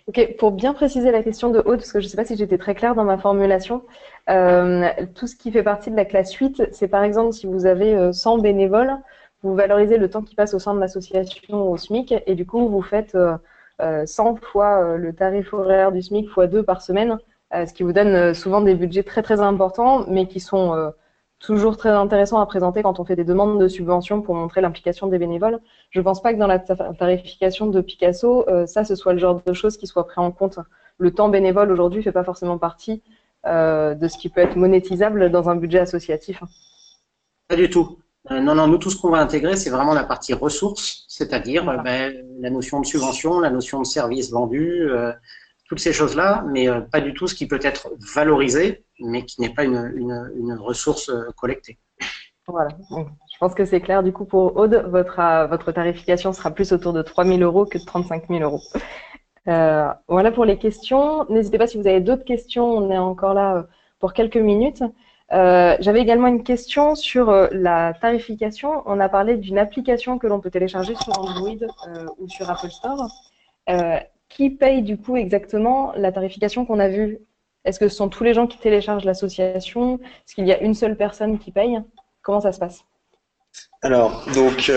Ok, pour bien préciser la question de Aude, parce que je ne sais pas si j'étais très claire dans ma formulation, tout ce qui fait partie de la classe 8, c'est par exemple si vous avez 100 bénévoles, vous valorisez le temps qui passe au sein de l'association au SMIC et du coup vous faites 100 fois le tarif horaire du SMIC fois 2 par semaine, ce qui vous donne souvent des budgets très très importants, mais qui sont toujours très intéressants à présenter quand on fait des demandes de subventions pour montrer l'implication des bénévoles. Je ne pense pas que dans la tarification de Picasso, ça, ce soit le genre de choses qui soit pris en compte. Le temps bénévole aujourd'hui ne fait pas forcément partie de ce qui peut être monétisable dans un budget associatif. Pas du tout. Non, non, nous, tout ce qu'on va intégrer, c'est vraiment la partie ressources, c'est-à-dire la notion de subvention, la notion de service vendu, toutes ces choses-là, mais pas du tout ce qui peut être valorisé, mais qui n'est pas une ressource collectée. Voilà, donc, je pense que c'est clair. Du coup, pour Aude, votre tarification sera plus autour de 3 000 € que de 35 000 €. Voilà pour les questions. N'hésitez pas si vous avez d'autres questions, on est encore là pour quelques minutes. J'avais également une question sur la tarification. On a parlé d'une application que l'on peut télécharger sur Android ou sur Apple Store. Qui paye du coup exactement la tarification qu'on a vue? Est-ce que ce sont tous les gens qui téléchargent l'association? Est-ce qu'il y a une seule personne qui paye? Comment ça se passe? Alors, donc,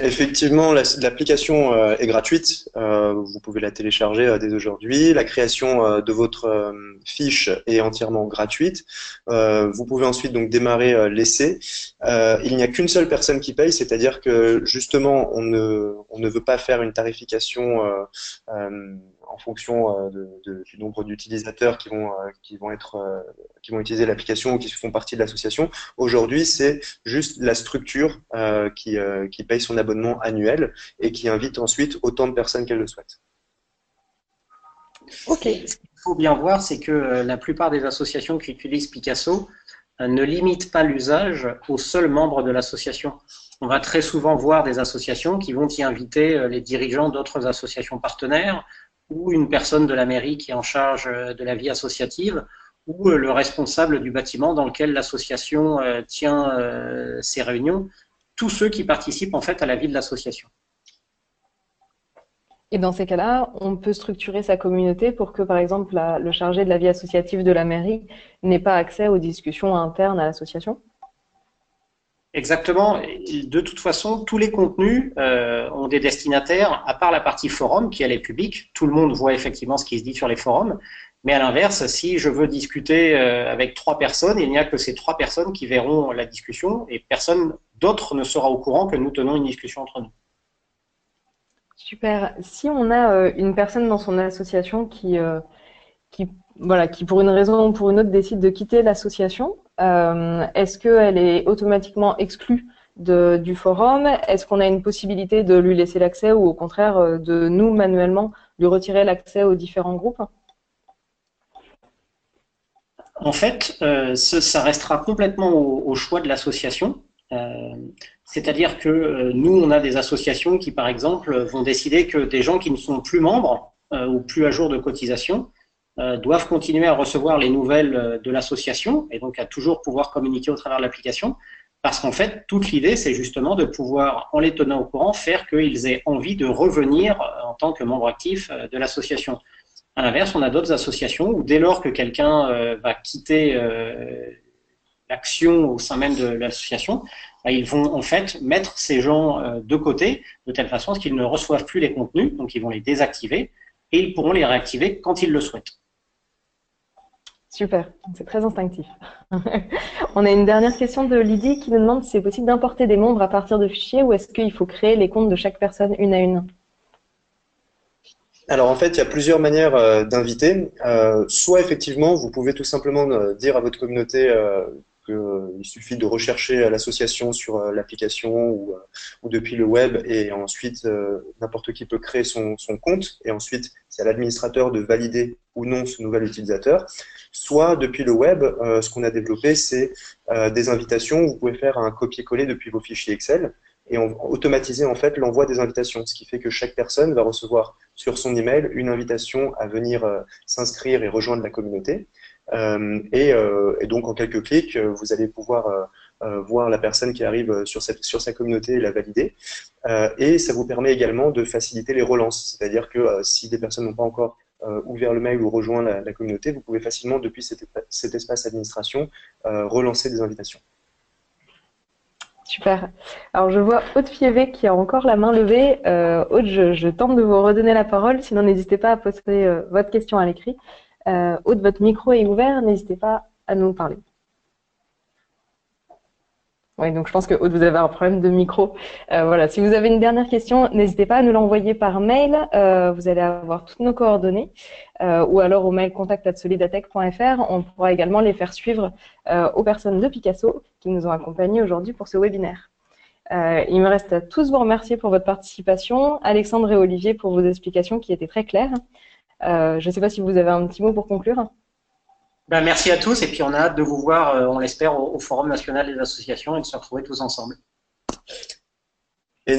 effectivement, l'application est gratuite. Vous pouvez la télécharger dès aujourd'hui. La création de votre fiche est entièrement gratuite. Vous pouvez ensuite donc démarrer l'essai. Il n'y a qu'une seule personne qui paye, c'est-à-dire que justement, on ne veut pas faire une tarification en fonction du nombre d'utilisateurs qui vont utiliser l'application ou qui font partie de l'association. Aujourd'hui, c'est juste la structure qui paye son abonnement annuel et qui invite ensuite autant de personnes qu'elle le souhaite. Ok. Ce qu'il faut bien voir, c'est que la plupart des associations qui utilisent Picasso ne limitent pas l'usage aux seuls membres de l'association. On va très souvent voir des associations qui vont y inviter les dirigeants d'autres associations partenaires ou une personne de la mairie qui est en charge de la vie associative ou le responsable du bâtiment dans lequel l'association tient ses réunions, tous ceux qui participent en fait à la vie de l'association. Et dans ces cas-là, on peut structurer sa communauté pour que, par exemple, le chargé de la vie associative de la mairie n'ait pas accès aux discussions internes à l'association? Exactement. De toute façon, tous les contenus ont des destinataires, à part la partie forum qui elle est publique. Tout le monde voit effectivement ce qui se dit sur les forums. Mais à l'inverse, si je veux discuter avec 3 personnes, il n'y a que ces 3 personnes qui verront la discussion et personne d'autre ne sera au courant que nous tenons une discussion entre nous. Super. Si on a une personne dans son association qui pour une raison ou pour une autre décide de quitter l'association, est-ce qu'elle est automatiquement exclue du forum? Est-ce qu'on a une possibilité de lui laisser l'accès ou au contraire de nous manuellement lui retirer l'accès aux différents groupes? En fait, ça restera complètement au choix de l'association. C'est-à-dire que nous, on a des associations qui, par exemple, vont décider que des gens qui ne sont plus membres ou plus à jour de cotisation doivent continuer à recevoir les nouvelles de l'association et donc à toujours pouvoir communiquer au travers de l'application. Parce qu'en fait, toute l'idée, c'est justement de pouvoir, en les tenant au courant, faire qu'ils aient envie de revenir en tant que membre actif de l'association. À l'inverse, on a d'autres associations où dès lors que quelqu'un va quitter l'action au sein même de l'association, ils vont en fait mettre ces gens de côté de telle façon qu'ils ne reçoivent plus les contenus, donc ils vont les désactiver et ils pourront les réactiver quand ils le souhaitent. Super, c'est très instinctif. On a une dernière question de Lydie qui nous demande si c'est possible d'importer des membres à partir de fichiers ou est-ce qu'il faut créer les comptes de chaque personne une à une? Alors en fait, il y a plusieurs manières d'inviter. Soit effectivement, vous pouvez tout simplement dire à votre communauté qu'il suffit de rechercher l'association sur l'application ou depuis le web et ensuite n'importe qui peut créer son compte et ensuite c'est à l'administrateur de valider ou non ce nouvel utilisateur. Soit depuis le web, ce qu'on a développé, c'est des invitations où vous pouvez faire un copier-coller depuis vos fichiers Excel et automatiser en fait l'envoi des invitations, ce qui fait que chaque personne va recevoir sur son email une invitation à venir s'inscrire et rejoindre la communauté. Et donc en quelques clics, vous allez pouvoir voir la personne qui arrive sur sa communauté et la valider. Et ça vous permet également de faciliter les relances, c'est-à-dire que si des personnes n'ont pas encore ouvert le mail ou rejoint la communauté, vous pouvez facilement depuis cet espace administration relancer des invitations. Super. Alors, je vois Aude Fievé qui a encore la main levée. Aude, je tente de vous redonner la parole. Sinon, n'hésitez pas à poser votre question à l'écrit. Aude, votre micro est ouvert. N'hésitez pas à nous parler. Oui, donc je pense que Aude, vous avez un problème de micro. Voilà. Si vous avez une dernière question, n'hésitez pas à nous l'envoyer par mail. Vous allez avoir toutes nos coordonnées ou alors au mail contact@solidatech.fr. On pourra également les faire suivre aux personnes de Picasso qui nous ont accompagnés aujourd'hui pour ce webinaire. Il me reste à tous vous remercier pour votre participation, Alexandre et Olivier pour vos explications qui étaient très claires. Je ne sais pas si vous avez un petit mot pour conclure. Ben, merci à tous et puis on a hâte de vous voir, on l'espère, au Forum national des associations et de se retrouver tous ensemble. Et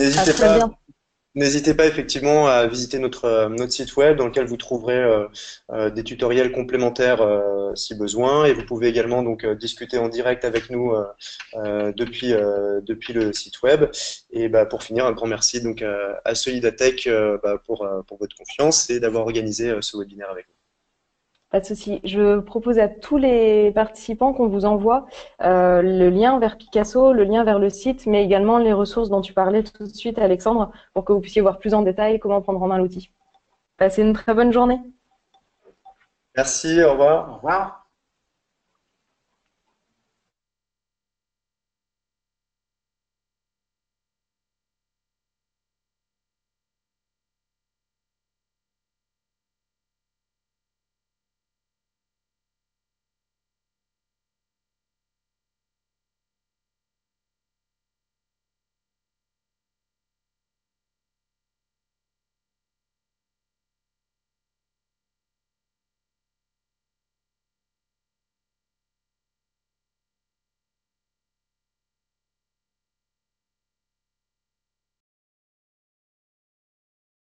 n'hésitez pas effectivement à visiter notre site web dans lequel vous trouverez des tutoriels complémentaires si besoin et vous pouvez également donc discuter en direct avec nous depuis le site web. Et pour finir, un grand merci donc à Solidatech pour votre confiance et d'avoir organisé ce webinaire avec nous. Pas de souci. Je propose à tous les participants qu'on vous envoie le lien vers Picasso, le lien vers le site, mais également les ressources dont tu parlais tout de suite, Alexandre, pour que vous puissiez voir plus en détail comment prendre en main l'outil. Passez une très bonne journée. Merci, au revoir. Au revoir.